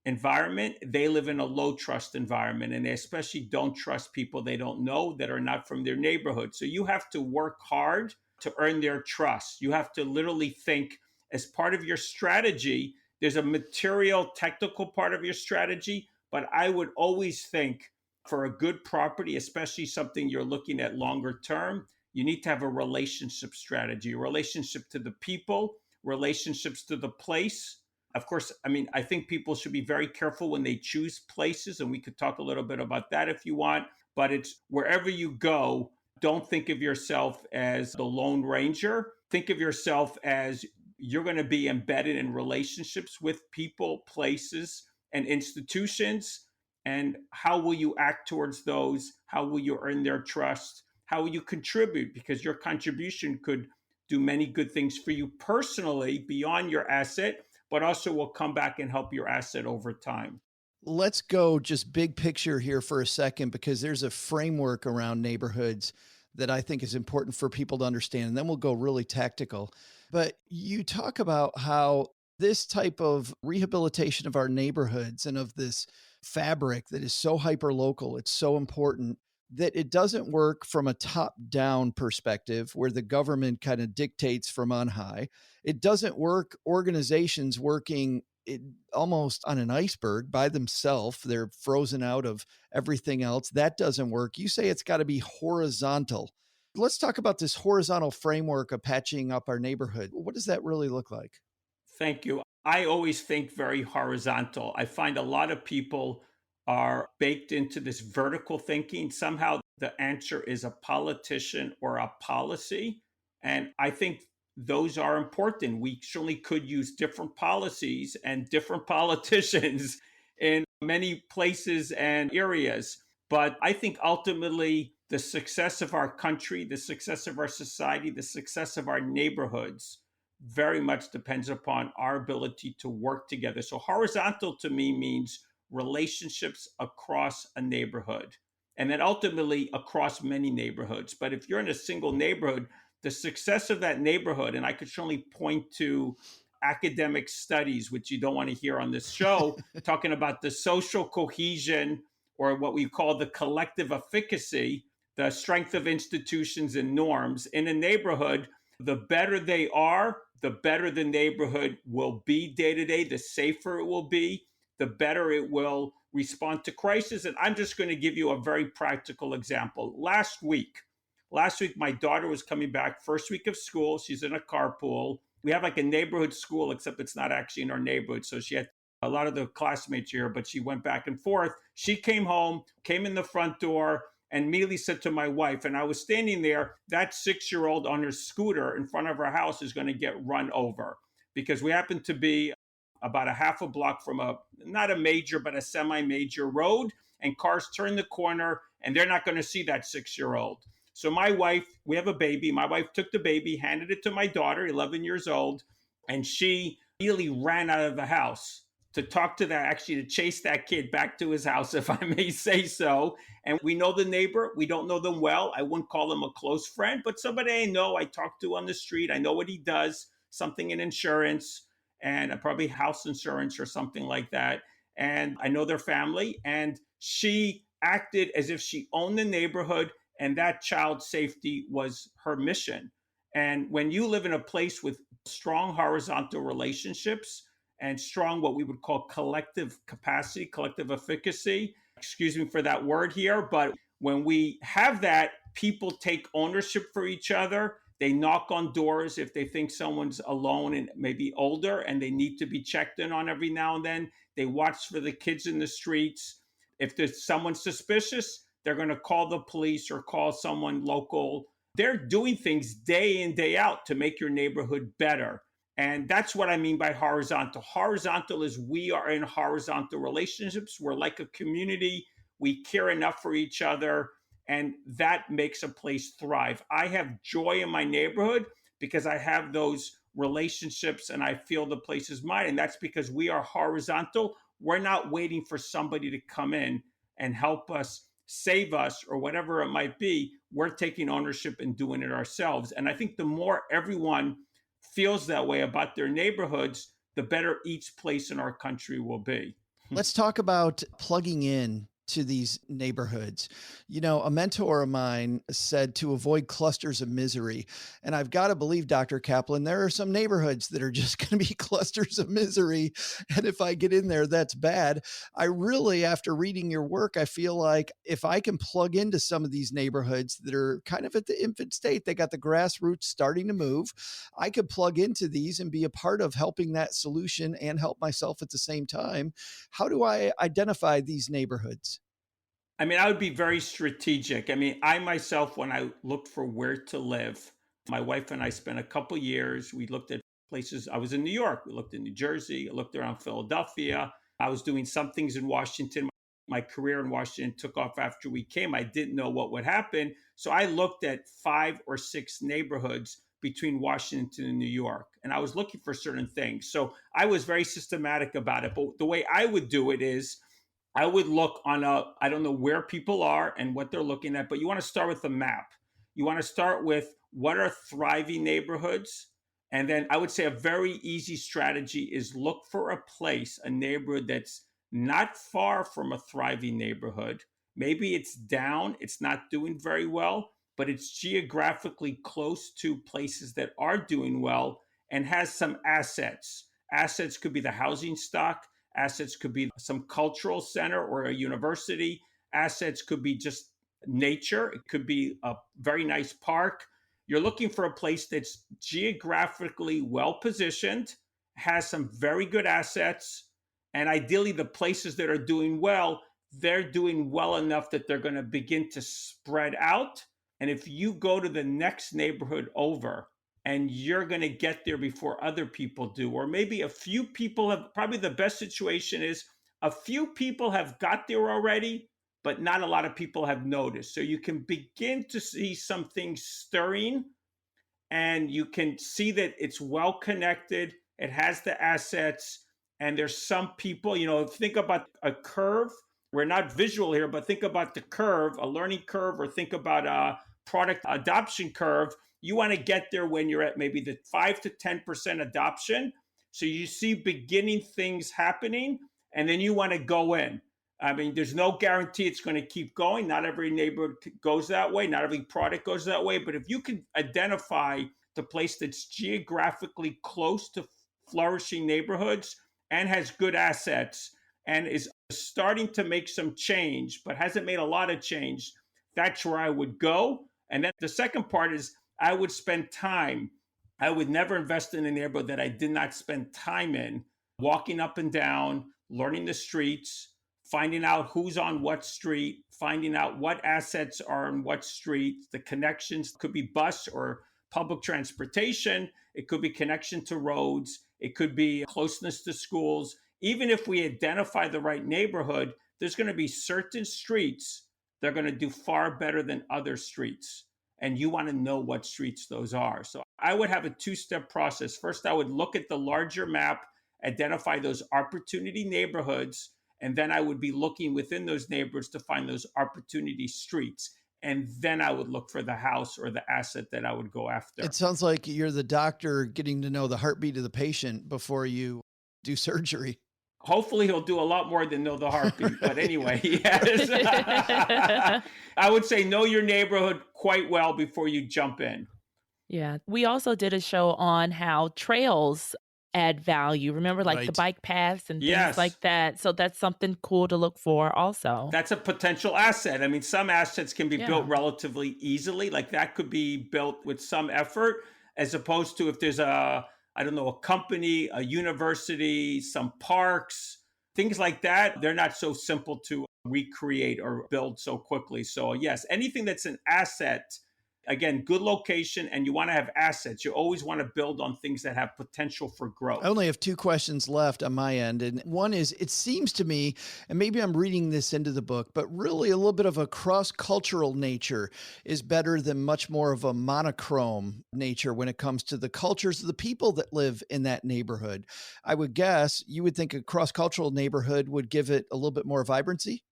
environment. They live in a low trust environment, and they especially don't trust people they don't know that are not from their neighborhood. So you have to work hard to earn their trust. You have to literally think as part of your strategy. There's a material, technical part of your strategy, but I would always think for a good property, especially something you're looking at longer term, you need to have a relationship strategy, a relationship to the people, relationships to the place. Of course, I mean, I think people should be very careful when they choose places, and we could talk a little bit about that if you want, but it's wherever you go, don't think of yourself as the Lone Ranger. Think of yourself as you're going to be embedded in relationships with people, places, and institutions. And how will you act towards those? How will you earn their trust? How will you contribute? Because your contribution could do many good things for you personally beyond your asset, but also will come back and help your asset over time. Let's go just big picture here for a second, because there's a framework around neighborhoods that I think is important for people to understand. And then we'll go really tactical. But you talk about how this type of rehabilitation of our neighborhoods and of this fabric that is so hyper local, it's so important that it doesn't work from a top down perspective where the government kind of dictates from on high. It doesn't work organizations working almost on an iceberg by themselves. They're frozen out of everything else. That doesn't work. You say it's got to be horizontal. Let's talk about this horizontal framework of patching up our neighborhood. What does that really look like? Thank you. I always think very horizontal. I find a lot of people are baked into this vertical thinking. Somehow the answer is a politician or a policy. And I think those are important. We certainly could use different policies and different politicians in many places and areas. But I think ultimately the success of our country, the success of our society, the success of our neighborhoods very much depends upon our ability to work together. So horizontal to me means relationships across a neighborhood, and then ultimately across many neighborhoods. But if you're in a single neighborhood, the success of that neighborhood, and I could certainly point to academic studies, which you don't want to hear on this show, talking about the social cohesion, or what we call the collective efficacy, the strength of institutions and norms in a neighborhood. The better they are, the better the neighborhood will be day to day, the safer it will be, the better it will respond to crisis. And I'm just going to give you a very practical example. Last week, my daughter was coming back, first week of school. She's in a carpool. We have like a neighborhood school, except it's not actually in our neighborhood. So she had a lot of the classmates here, but she went back and forth. She came home, came in the front door, and immediately said to my wife, and I was standing there, that 6-year-old on her scooter in front of our house is going to get run over, because we happen to be about a half a block from not a major, but a semi-major road, and cars turn the corner and they're not going to see that 6-year-old. So my wife, we have a baby. My wife took the baby, handed it to my daughter, 11 years old, and she immediately ran out of the house to talk to that, actually to chase that kid back to his house, if I may say so. And we know the neighbor. We don't know them well. I wouldn't call him a close friend, but somebody I know, I talk to on the street. I know what he does, something in insurance, and probably house insurance or something like that. And I know their family. And she acted as if she owned the neighborhood, and that child's safety was her mission. And when you live in a place with strong horizontal relationships and strong, what we would call collective capacity, collective efficacy, excuse me for that word here, but when we have that, people take ownership for each other. They knock on doors if they think someone's alone and maybe older and they need to be checked in on every now and then. They watch for the kids in the streets. If there's someone suspicious, they're going to call the police or call someone local. They're doing things day in, day out to make your neighborhood better. And that's what I mean by horizontal. Horizontal is we are in horizontal relationships. We're like a community. We care enough for each other, and that makes a place thrive. I have joy in my neighborhood because I have those relationships and I feel the place is mine. And that's because we are horizontal. We're not waiting for somebody to come in and help us, save us, or whatever it might be, we're taking ownership and doing it ourselves. And I think the more everyone feels that way about their neighborhoods, the better each place in our country will be. Let's talk about plugging in to these neighborhoods. You know, a mentor of mine said to avoid clusters of misery. And I've got to believe, Dr. Kaplan, there are some neighborhoods that are just going to be clusters of misery. And if I get in there, that's bad. I really, after reading your work, I feel like if I can plug into some of these neighborhoods that are kind of at the infant state, they got the grassroots starting to move, I could plug into these and be a part of helping that solution and help myself at the same time. How do I identify these neighborhoods? I mean, I would be very strategic. I mean, I myself, when I looked for where to live, my wife and I spent a couple years. We looked at places. I was in New York. We looked in New Jersey. I looked around Philadelphia. I was doing some things in Washington. My career in Washington took off after we came. I didn't know what would happen. So I looked at 5 or 6 neighborhoods between Washington and New York. And I was looking for certain things. So I was very systematic about it. But the way I would do it is, I would look on I don't know where people are and what they're looking at, but you want to start with the map. You want to start with what are thriving neighborhoods. And then I would say a very easy strategy is look for a place, a neighborhood that's not far from a thriving neighborhood. Maybe it's down, it's not doing very well, but it's geographically close to places that are doing well and has some assets. Assets could be the housing stock. Assets could be some cultural center or a university. Assets could be just nature. It could be a very nice park. You're looking for a place that's geographically well positioned, has some very good assets, and ideally the places that are doing well, they're doing well enough that they're going to begin to spread out. And if you go to the next neighborhood over, and you're going to get there before other people do, or maybe a few people have, probably the best situation is a few people have got there already, but not a lot of people have noticed. So you can begin to see something stirring, and you can see that it's well connected, it has the assets, and there's some people, you know, think about a curve. We're not visual here, but think about the curve, a learning curve, or think about a product adoption curve. You want to get there when you're at maybe the 5 to 10% adoption. So you see beginning things happening, and then you want to go in. I mean, there's no guarantee it's going to keep going. Not every neighborhood goes that way. Not every product goes that way. But if you can identify the place that's geographically close to flourishing neighborhoods and has good assets and is starting to make some change, but hasn't made a lot of change, that's where I would go. And then the second part is, I would spend time. I would never invest in a neighborhood that I did not spend time in, walking up and down, learning the streets, finding out who's on what street, finding out what assets are on what street, the connections. Could be bus or public transportation. It could be connection to roads. It could be closeness to schools. Even if we identify the right neighborhood, there's going to be certain streets that are going to do far better than other streets. And you want to know what streets those are. So I would have a 2-step process. First, I would look at the larger map, identify those opportunity neighborhoods, and then I would be looking within those neighborhoods to find those opportunity streets. And then I would look for the house or the asset that I would go after. It sounds like you're the doctor getting to know the heartbeat of the patient before you do surgery. Hopefully he'll do a lot more than know the heartbeat. But anyway, yes. I would say know your neighborhood quite well before you jump in. Yeah. We also did a show on how trails add value. Remember, like the bike paths and things like that. So that's something cool to look for also. That's a potential asset. I mean, some assets can be built relatively easily. Like that could be built with some effort, as opposed to if there's a company, a university, some parks, things like that. They're not so simple to recreate or build so quickly. So yes, anything that's an asset, again, good location, and you want to have assets. You always want to build on things that have potential for growth. I only have 2 questions left on my end. And one is, it seems to me, and maybe I'm reading this into the book, but really a little bit of a cross-cultural nature is better than much more of a monochrome nature when it comes to the cultures of the people that live in that neighborhood. I would guess you would think a cross-cultural neighborhood would give it a little bit more vibrancy.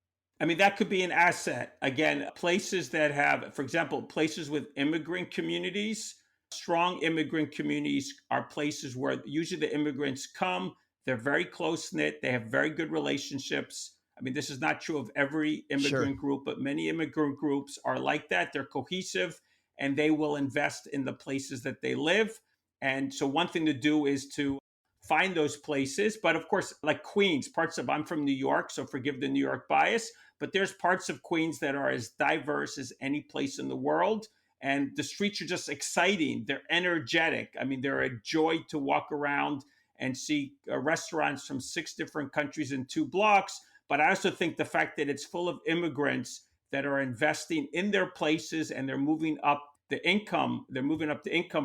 I mean, that could be an asset. Again, places that have, for example, places with immigrant communities, strong immigrant communities are places where usually the immigrants come, they're very close knit, they have very good relationships. I mean, this is not true of every immigrant group, but many immigrant groups are like that. They're cohesive and they will invest in the places that they live. And so, one thing to do is to find those places. But of course, like Queens, I'm from New York, so forgive the New York bias, but there's parts of Queens that are as diverse as any place in the world. And the streets are just exciting. They're energetic. I mean, they're a joy to walk around and see restaurants from 6 different countries in 2 blocks. But I also think the fact that it's full of immigrants that are investing in their places and they're moving up the income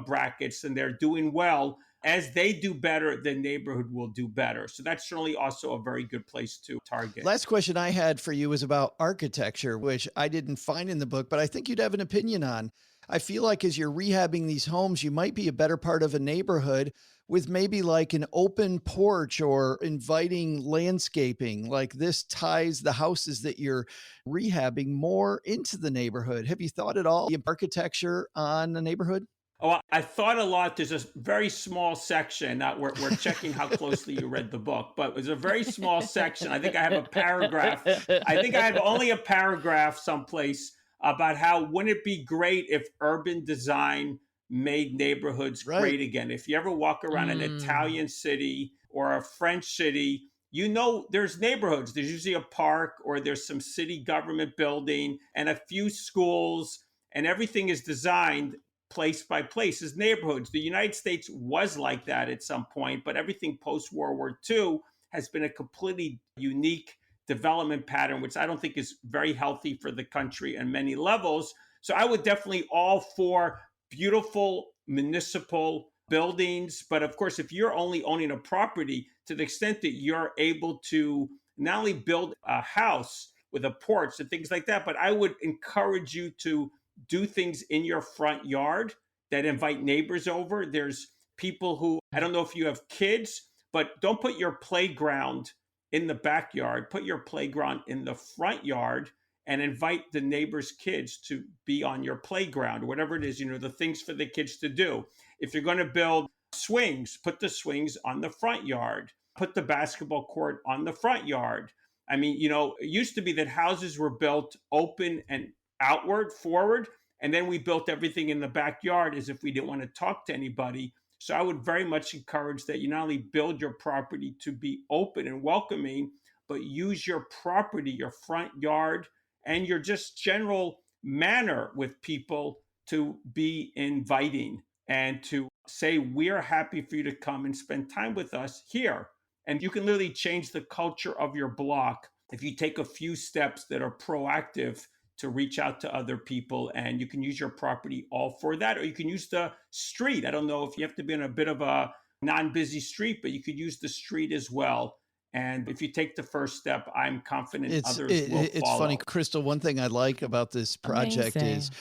brackets and they're doing well. As they do better, the neighborhood will do better. So that's certainly also a very good place to target. Last question I had for you was about architecture, which I didn't find in the book, but I think you'd have an opinion on. I feel like as you're rehabbing these homes, you might be a better part of a neighborhood with maybe like an open porch or inviting landscaping. Like this ties the houses that you're rehabbing more into the neighborhood. Have you thought at all architecture on the neighborhood? Oh, I thought a lot. There's a very small section. We're checking how closely you read the book, but there's a very small section. I think I have a paragraph. I think I have only a paragraph someplace about how wouldn't it be great if urban design made neighborhoods great again. If you ever walk around an Italian city or a French city, you know there's neighborhoods. There's usually a park or there's some city government building and a few schools, and everything is designed place by place as neighborhoods. The United States was like that at some point, but everything post-World War II has been a completely unique development pattern, which I don't think is very healthy for the country on many levels. So I would definitely all for beautiful municipal buildings. But of course, if you're only owning a property, to the extent that you're able to not only build a house with a porch and things like that, but I would encourage you to do things in your front yard that invite neighbors over. There's people who, I don't know if you have kids, but don't put your playground in the backyard. Put your playground in the front yard and invite the neighbors' kids to be on your playground, or whatever it is, the things for the kids to do. If you're going to build swings, put the swings on the front yard. Put the basketball court on the front yard. I mean, it used to be that houses were built open and outward, forward, and then we built everything in the backyard as if we didn't want to talk to anybody. So I would very much encourage that you not only build your property to be open and welcoming, but use your property, your front yard, and your just general manner with people to be inviting and to say, we're happy for you to come and spend time with us here. And you can literally change the culture of your block if you take a few steps that are proactive to reach out to other people. And you can use your property all for that, or you can use the street. I don't know if you have to be in a bit of a non-busy street, but you could use the street as well. And if you take the first step, I'm confident others will follow. It's funny, Crystal, one thing I like about this project is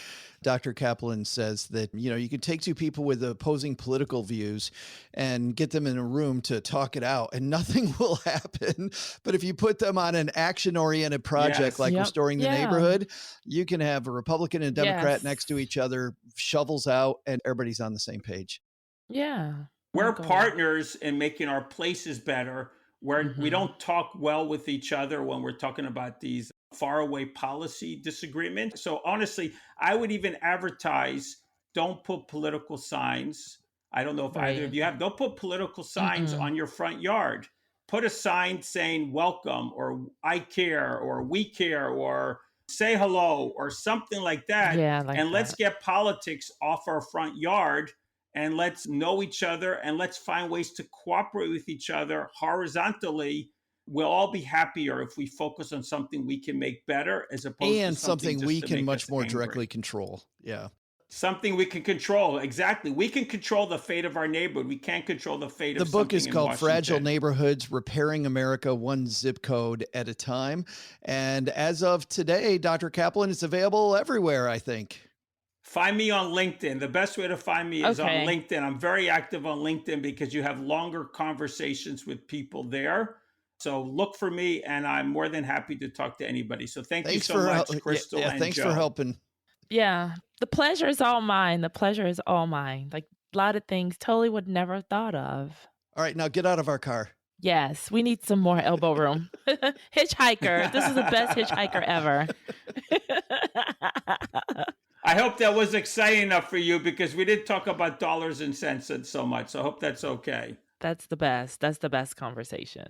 Dr. Kaplan says that, you could take 2 people with opposing political views and get them in a room to talk it out and nothing will happen. But if you put them on an action-oriented project like restoring the neighborhood, you can have a Republican and Democrat next to each other, shovels out, and everybody's on the same page. Yeah. We're partners in making our places better, where we don't talk well with each other when we're talking about these faraway policy disagreements. So honestly, I would even advertise, don't put political signs. I don't know if either of you have, don't put political signs on your front yard. Put a sign saying welcome, or I care, or we care, or say hello, or something like that. Let's get politics off our front yard, and let's know each other, and let's find ways to cooperate with each other horizontally. We'll all be happier if we focus on something we can make better, as opposed to something we can much more directly control. Yeah. Something we can control. Exactly. We can control the fate of our neighborhood. We can't control the fate of something in Washington. The book is called Fragile Neighborhoods, Repairing America One Zip Code at a Time. And as of today, Dr. Kaplan, it's available everywhere, I think. Find me on LinkedIn. The best way to find me is on LinkedIn. I'm very active on LinkedIn because you have longer conversations with people there. So look for me, and I'm more than happy to talk to anybody. So thank you so much, Crystal and thanks Joe. for helping. Yeah, the pleasure is all mine. The pleasure is all mine. Like a lot of things totally would never have thought of. All right, now get out of our car. Yes, we need some more elbow room. Hitchhiker. This is the best hitchhiker ever. I hope that was exciting enough for you, because we didn't talk about dollars and cents and so much. So I hope that's okay. That's the best. That's the best conversation.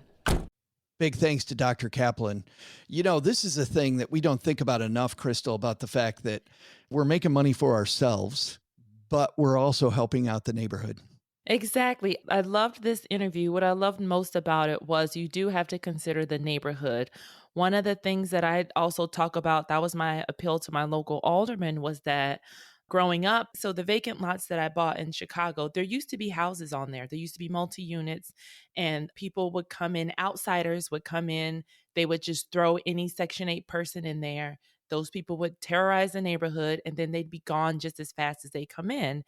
Big thanks to Dr. Kaplan. You know, this is a thing that we don't think about enough, Crystal, about the fact that we're making money for ourselves, but we're also helping out the neighborhood. Exactly. I loved this interview. What I loved most about it was you do have to consider the neighborhood. One of the things that I also talk about, that was my appeal to my local alderman, was that growing up, so the vacant lots that I bought in Chicago, there used to be houses on there. There used to be multi-units, and people would come in, outsiders would come in, they would just throw any Section 8 person in there. Those people would terrorize the neighborhood, and then they'd be gone just as fast as they come in.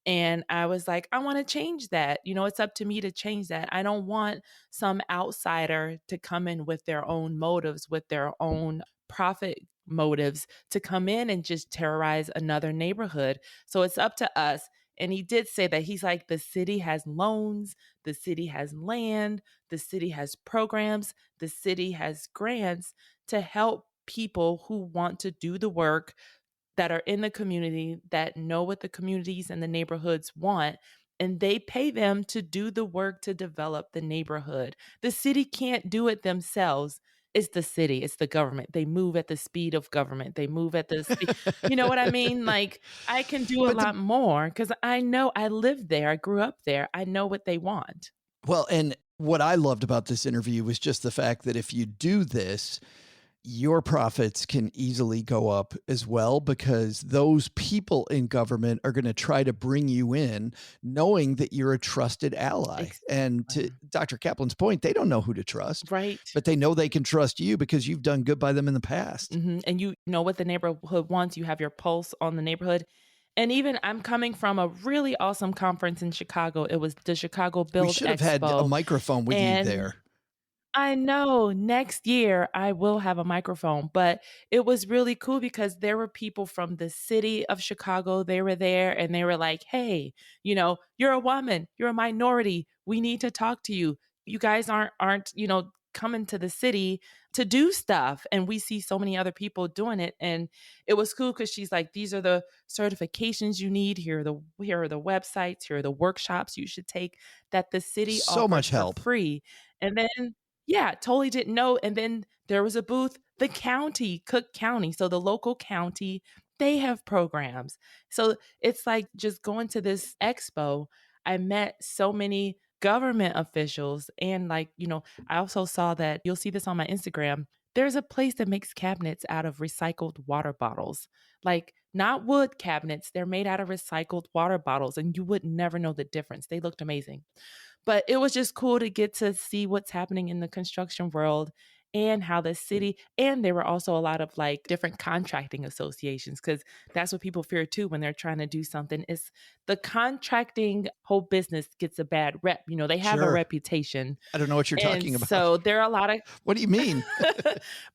And I was like, I want to change that. You know, it's up to me to change that. I don't want some outsider to come in with their own motives, with their own profit motives, to come in and just terrorize another neighborhood. So it's up to us. And he did say that he's like, the city has loans, the city has land, the city has programs, the city has grants to help people who want to do the work, that are in the community, that know what the communities and the neighborhoods want, and they pay them to do the work to develop the neighborhood. The city can't do it themselves. It's the city, it's the government. They move at the speed of government. They move at the speed. You know what I mean? Like, I can do a lot more because I know, I lived there. I grew up there. I know what they want. Well, and what I loved about this interview was just the fact that if you do this, your profits can easily go up as well, because those people in government are going to try to bring you in knowing that you're a trusted ally. Exactly. And to Dr. Kaplan's point, they don't know who to trust, right? But they know they can trust you because you've done good by them in the past. Mm-hmm. And you know what the neighborhood wants. You have your pulse on the neighborhood. And even I'm coming from a really awesome conference in Chicago. It was the Chicago Build Expo. We should have had a microphone with you there. I know next year I will have a microphone, but it was really cool because there were people from the city of Chicago. They were there and they were like, hey, you know, you're a woman, you're a minority. We need to talk to you. You guys aren't, you know, coming to the city to do stuff. And we see so many other people doing it. And it was cool because she's like, these are the certifications you need. Here are the websites, here are the workshops you should take that the city so much help for free. And then yeah, totally didn't know. And then there was a booth, the county, Cook County. So the local county, they have programs. So it's like just going to this expo, I met so many government officials. And like, you know, I also saw that, you'll see this on my Instagram, there's a place that makes cabinets out of recycled water bottles. Like, not wood cabinets, they're made out of recycled water bottles. And you would never know the difference. They looked amazing. But it was just cool to get to see what's happening in the construction world and how the city, and there were also a lot of like different contracting associations, because that's what people fear too when they're trying to do something, is the contracting whole business gets a bad rep. You know, they have a reputation. I don't know what you're talking about. So there are a lot of, what do you mean?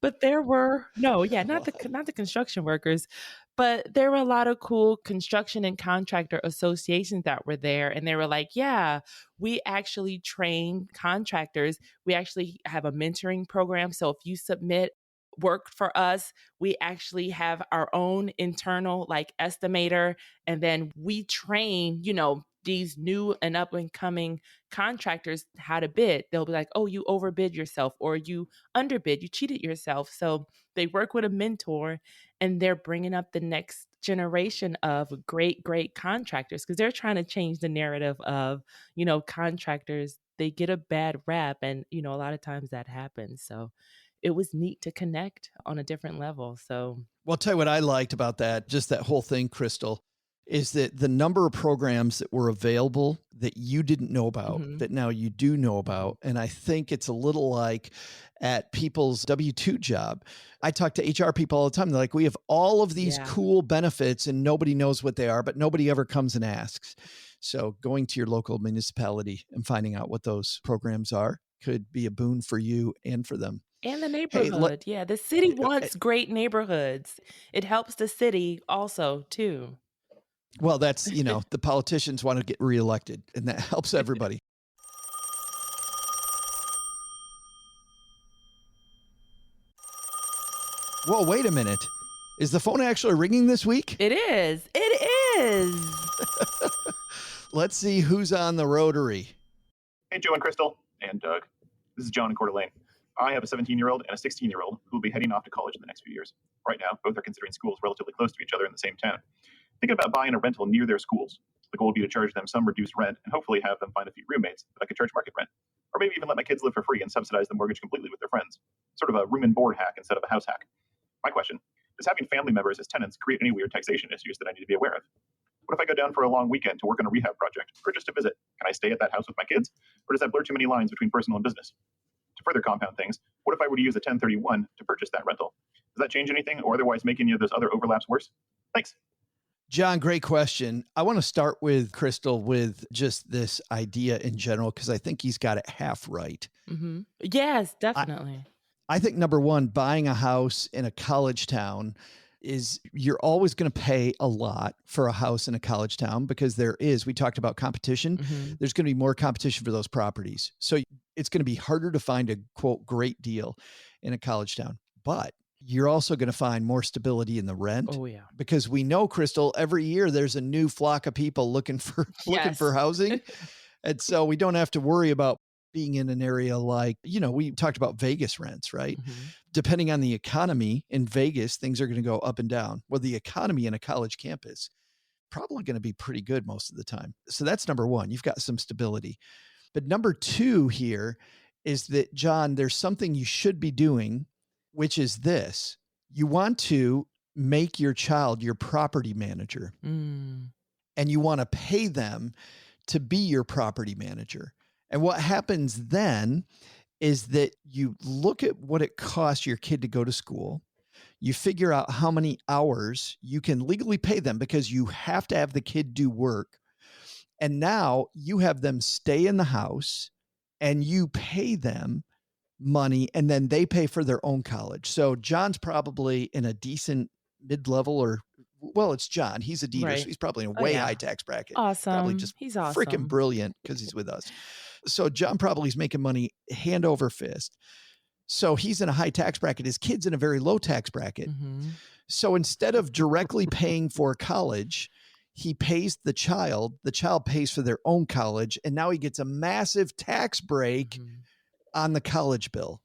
But there were, not the construction workers, but there were a lot of cool construction and contractor associations that were there. And they were like, yeah, we actually train contractors. We actually have a mentoring program. So if you submit work for us, we actually have our own internal like estimator. And then we train, you know, these new and up and coming contractors how to bid. They'll be like, oh, you overbid yourself, or you underbid, you cheated yourself. So they work with a mentor, and they're bringing up the next generation of great contractors, because they're trying to change the narrative of, you know, contractors, they get a bad rap, and, you know, a lot of times that happens. So it was neat to connect on a different level. So, well, I'll tell you what I liked about that, just that whole thing, Crystal, is that the number of programs that were available that you didn't know about, that now you do know about. And I think it's a little like at people's W-2 job. I talk to HR people all the time. They're like, we have all of these cool benefits and nobody knows what they are, but nobody ever comes and asks. So going to your local municipality and finding out what those programs are could be a boon for you and for them. And the neighborhood. Yeah, the city wants great neighborhoods. It helps the city also, too. Well, that's, the politicians want to get reelected, and that helps everybody. Whoa, wait a minute. Is the phone actually ringing this week? It is. It is. Let's see who's on the rotary. Hey, Joe and Crystal and Doug. This is John in Coeur d'Alene. I have a 17-year-old and a 16-year-old who will be heading off to college in the next few years. Right now, both are considering schools relatively close to each other in the same town. Thinking about buying a rental near their schools. The goal would be to charge them some reduced rent and hopefully have them find a few roommates that I could charge market rent. Or maybe even let my kids live for free and subsidize the mortgage completely with their friends. Sort of a room and board hack instead of a house hack. My question, does having family members as tenants create any weird taxation issues that I need to be aware of? What if I go down for a long weekend to work on a rehab project or just to visit? Can I stay at that house with my kids? Or does that blur too many lines between personal and business? To further compound things, what if I were to use a 1031 to purchase that rental? Does that change anything or otherwise make any of those other overlaps worse? Thanks. John, great question. I want to start with Crystal with just this idea in general, because I think he's got it half right. Mm-hmm. Yes, definitely. I think number one, buying a house in a college town is you're always going to pay a lot for a house in a college town because we talked about competition. Mm-hmm. There's going to be more competition for those properties. So it's going to be harder to find a quote great deal in a college town, but you're also going to find more stability in the rent. Oh yeah. Because we know, Crystal, every year there's a new flock of people looking for housing. And so we don't have to worry about being in an area like, we talked about Vegas rents, right? Mm-hmm. Depending on the economy in Vegas, things are going to go up and down. Well, the economy in a college campus, probably going to be pretty good most of the time. So that's number one. You've got some stability. But number two here is that, John, there's something you should be doing, which is this. You want to make your child your property manager. And you want to pay them to be your property manager. And what happens then is that you look at what it costs your kid to go to school. You figure out how many hours you can legally pay them because you have to have the kid do work. And now you have them stay in the house and you pay them money and then they pay for their own college. So John's probably in a decent mid-level it's John. He's a Dieter, right. So he's probably in a way high tax bracket. Awesome. Probably just he's awesome. Freaking brilliant because he's with us. So John probably is making money hand over fist. So he's in a high tax bracket. His kid's in a very low tax bracket. Mm-hmm. So instead of directly paying for college, he pays the child pays for their own college. And now he gets a massive tax break on the college bill.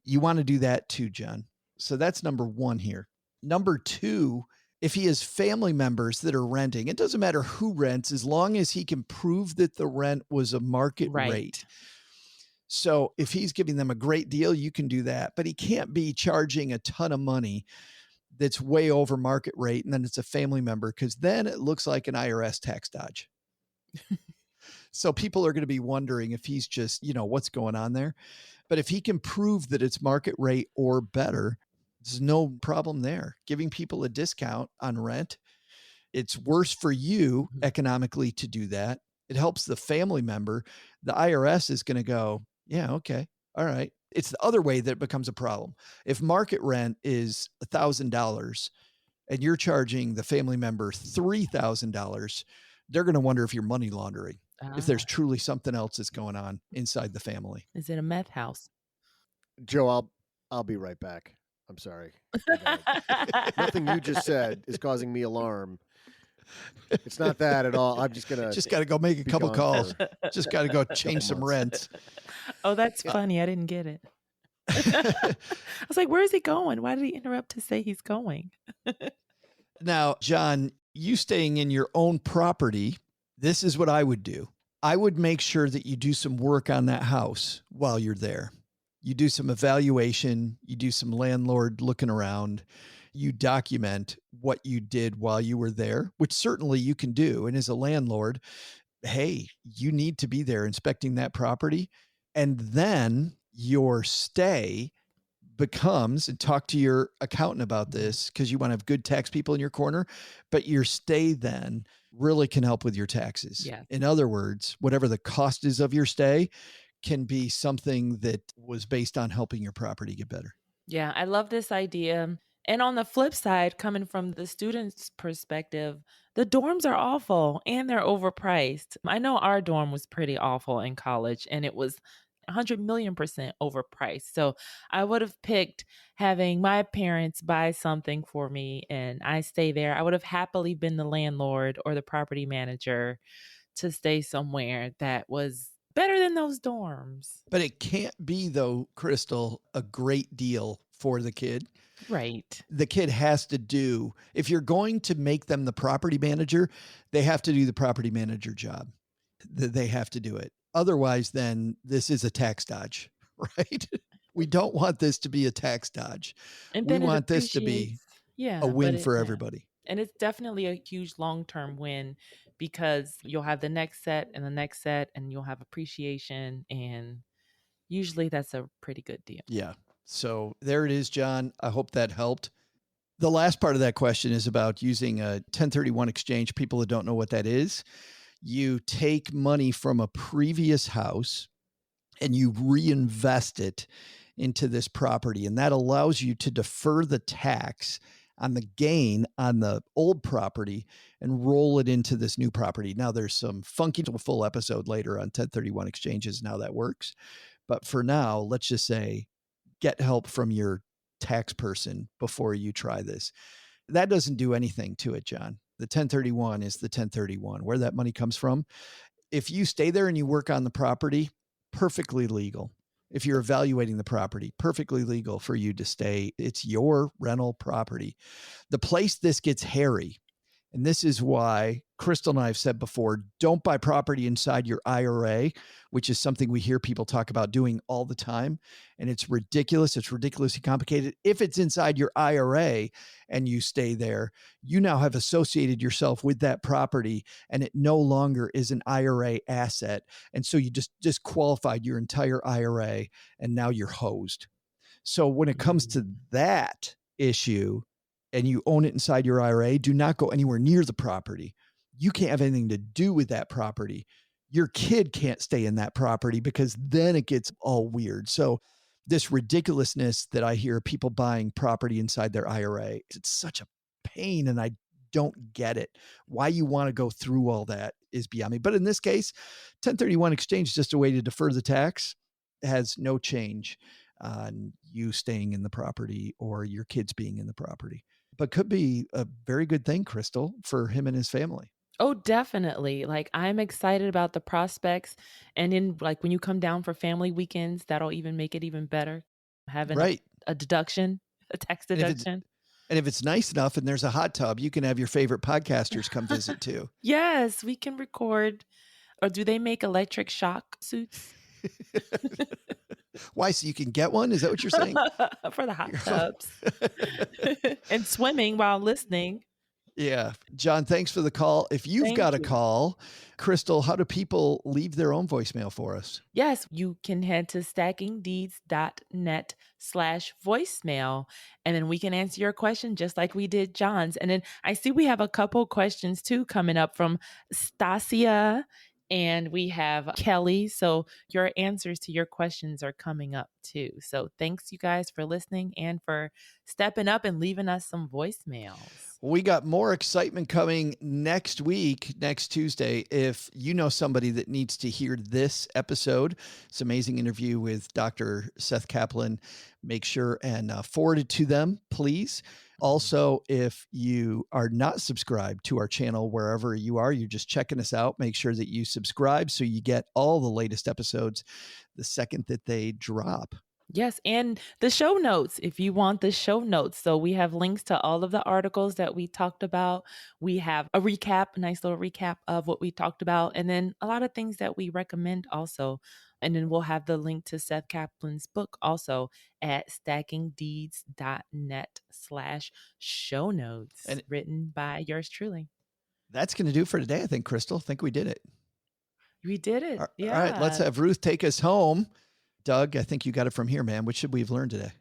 You want to do that too, John. So that's number one here. Number two, if he has family members that are renting, it doesn't matter who rents as long as he can prove that the rent was a market rate. So if he's giving them a great deal, you can do that, but he can't be charging a ton of money that's way over market rate. And then it's a family member, because then it looks like an IRS tax dodge. So people are going to be wondering if he's just, what's going on there. But if he can prove that it's market rate or better, there's no problem there. Giving people a discount on rent. It's worse for you economically to do that. It helps the family member. The IRS is going to go, yeah, okay. All right. It's the other way that it becomes a problem. If market rent is $1,000 and you're charging the family member $3,000, they're going to wonder if you're money laundering, if there's truly something else that's going on inside the family. Is it a meth house? Joe, I'll be right back. I'm sorry. Nothing you just said is causing me alarm. It's not that at all. I'm just got to go make a couple calls. Just got to go change some rents. Oh, that's funny. I didn't get it. I was like, where is he going? Why did he interrupt to say he's going? Now, John, you staying in your own property, this is what I would do. I would make sure that you do some work on that house while you're there. You do some evaluation, you do some landlord looking around, you document what you did while you were there, which certainly you can do. And as a landlord, hey, you need to be there inspecting that property. And then your stay becomes, and talk to your accountant about this, because you want to have good tax people in your corner, but your stay then really can help with your taxes. Yes. In other words, whatever the cost is of your stay can be something that was based on helping your property get better. Yeah, I love this idea. And on the flip side, coming from the student's perspective, the dorms are awful and they're overpriced. I know our dorm was pretty awful in college and it was 100,000,000% overpriced. So I would have picked having my parents buy something for me and I stay there. I would have happily been the landlord or the property manager to stay somewhere that was better than those dorms. But it can't be, though, Crystal, a great deal for the kid. Right. The kid has to do, if you're going to make them the property manager, they have to do the property manager job. They have to do it. Otherwise, then this is a tax dodge, right? We don't want this to be a tax dodge. And We then want this to be a win for everybody. And it's definitely a huge long-term win because you'll have the next set and the next set and you'll have appreciation. And usually that's a pretty good deal. Yeah. So there it is, John. I hope that helped. The last part of that question is about using a 1031 exchange. People that don't know what that is, you take money from a previous house and you reinvest it into this property. And that allows you to defer the tax on the gain on the old property and roll it into this new property. Now there's some funky full episode later on 1031 exchanges and how that works. But for now, let's just say, get help from your tax person before you try this. That doesn't do anything to it, John. The 1031 is the 1031. Where that money comes from, if you stay there and you work on the property, perfectly legal. If you're evaluating the property, perfectly legal for you to stay. It's your rental property. The place this gets hairy, and this is why Crystal and I have said before, don't buy property inside your IRA, which is something we hear people talk about doing all the time. And it's ridiculous. It's ridiculously complicated. If it's inside your IRA and you stay there, you now have associated yourself with that property and it no longer is an IRA asset. And so you just disqualified your entire IRA and now you're hosed. So when it comes to that issue, and you own it inside your IRA, do not go anywhere near the property. You can't have anything to do with that property. Your kid can't stay in that property because then it gets all weird. So this ridiculousness that I hear people buying property inside their IRA, it's such a pain and I don't get it. Why you want to go through all that is beyond me. But in this case, 1031 exchange is just a way to defer the tax. It has no change on you staying in the property or your kids being in the property. But could be a very good thing, Crystal, for him and his family. Oh, definitely. Like I'm excited about the prospects. And then like when you come down for family weekends, that'll even make it even better. Having a deduction, a tax deduction. And if it's nice enough and there's a hot tub, you can have your favorite podcasters come visit too. Yes, we can record. Or do they make electric shock suits? Why? So you can get one? Is that what you're saying? For the hot tubs. And swimming while listening. Yeah. John, thanks for the call. If you've got a call, Crystal, how do people leave their own voicemail for us? Yes, you can head to stackingdeeds.net/voicemail, and then we can answer your question just like we did John's. And then I see we have a couple questions too coming up from Stasia and we have Kelly. So your answers to your questions are coming up too. So thanks you guys for listening and for stepping up and leaving us some voicemails. We got more excitement coming next week, next Tuesday. If you know somebody that needs to hear this episode, it's an amazing interview with Dr. Seth Kaplan, make sure and forward it to them, please. Also, if you are not subscribed to our channel, wherever you are, you're just checking us out, make sure that you subscribe so you get all the latest episodes the second that they drop. Yes, and the show notes, if you want the show notes. So we have links to all of the articles that we talked about. We have a recap, a nice little recap of what we talked about, and then a lot of things that we recommend also. And then we'll have the link to Seth Kaplan's book also at stackingdeeds.net/show notes, and written by yours truly. That's going to do for today, I think, Crystal. I think we did it. We did it. Yeah. All right, let's have Ruth take us home. Doug, I think you got it from here, man. What should we have learned today?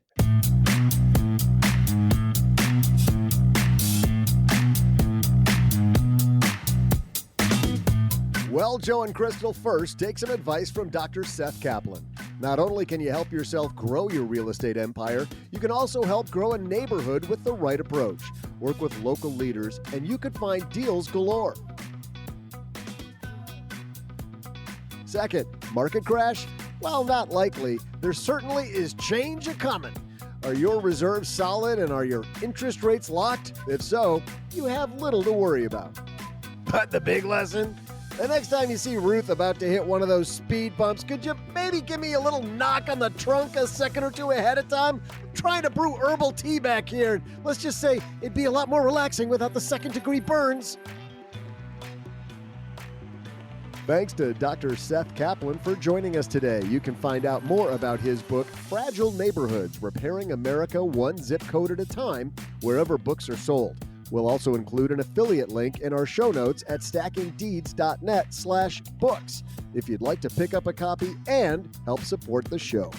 Well, Joe and Crystal, first, take some advice from Dr. Seth Kaplan. Not only can you help yourself grow your real estate empire, you can also help grow a neighborhood with the right approach. Work with local leaders, and you could find deals galore. Second, market crash? Well, not likely. There certainly is change a-coming. Are your reserves solid and are your interest rates locked? If so, you have little to worry about. But the big lesson? The next time you see Ruth about to hit one of those speed bumps, could you maybe give me a little knock on the trunk a second or two ahead of time? I'm trying to brew herbal tea back here. Let's just say it'd be a lot more relaxing without the second-degree burns. Thanks to Dr. Seth Kaplan for joining us today. You can find out more about his book, Fragile Neighborhoods, Repairing America One Zip Code at a Time, wherever books are sold. We'll also include an affiliate link in our show notes at stackingdeeds.net/books if you'd like to pick up a copy and help support the show.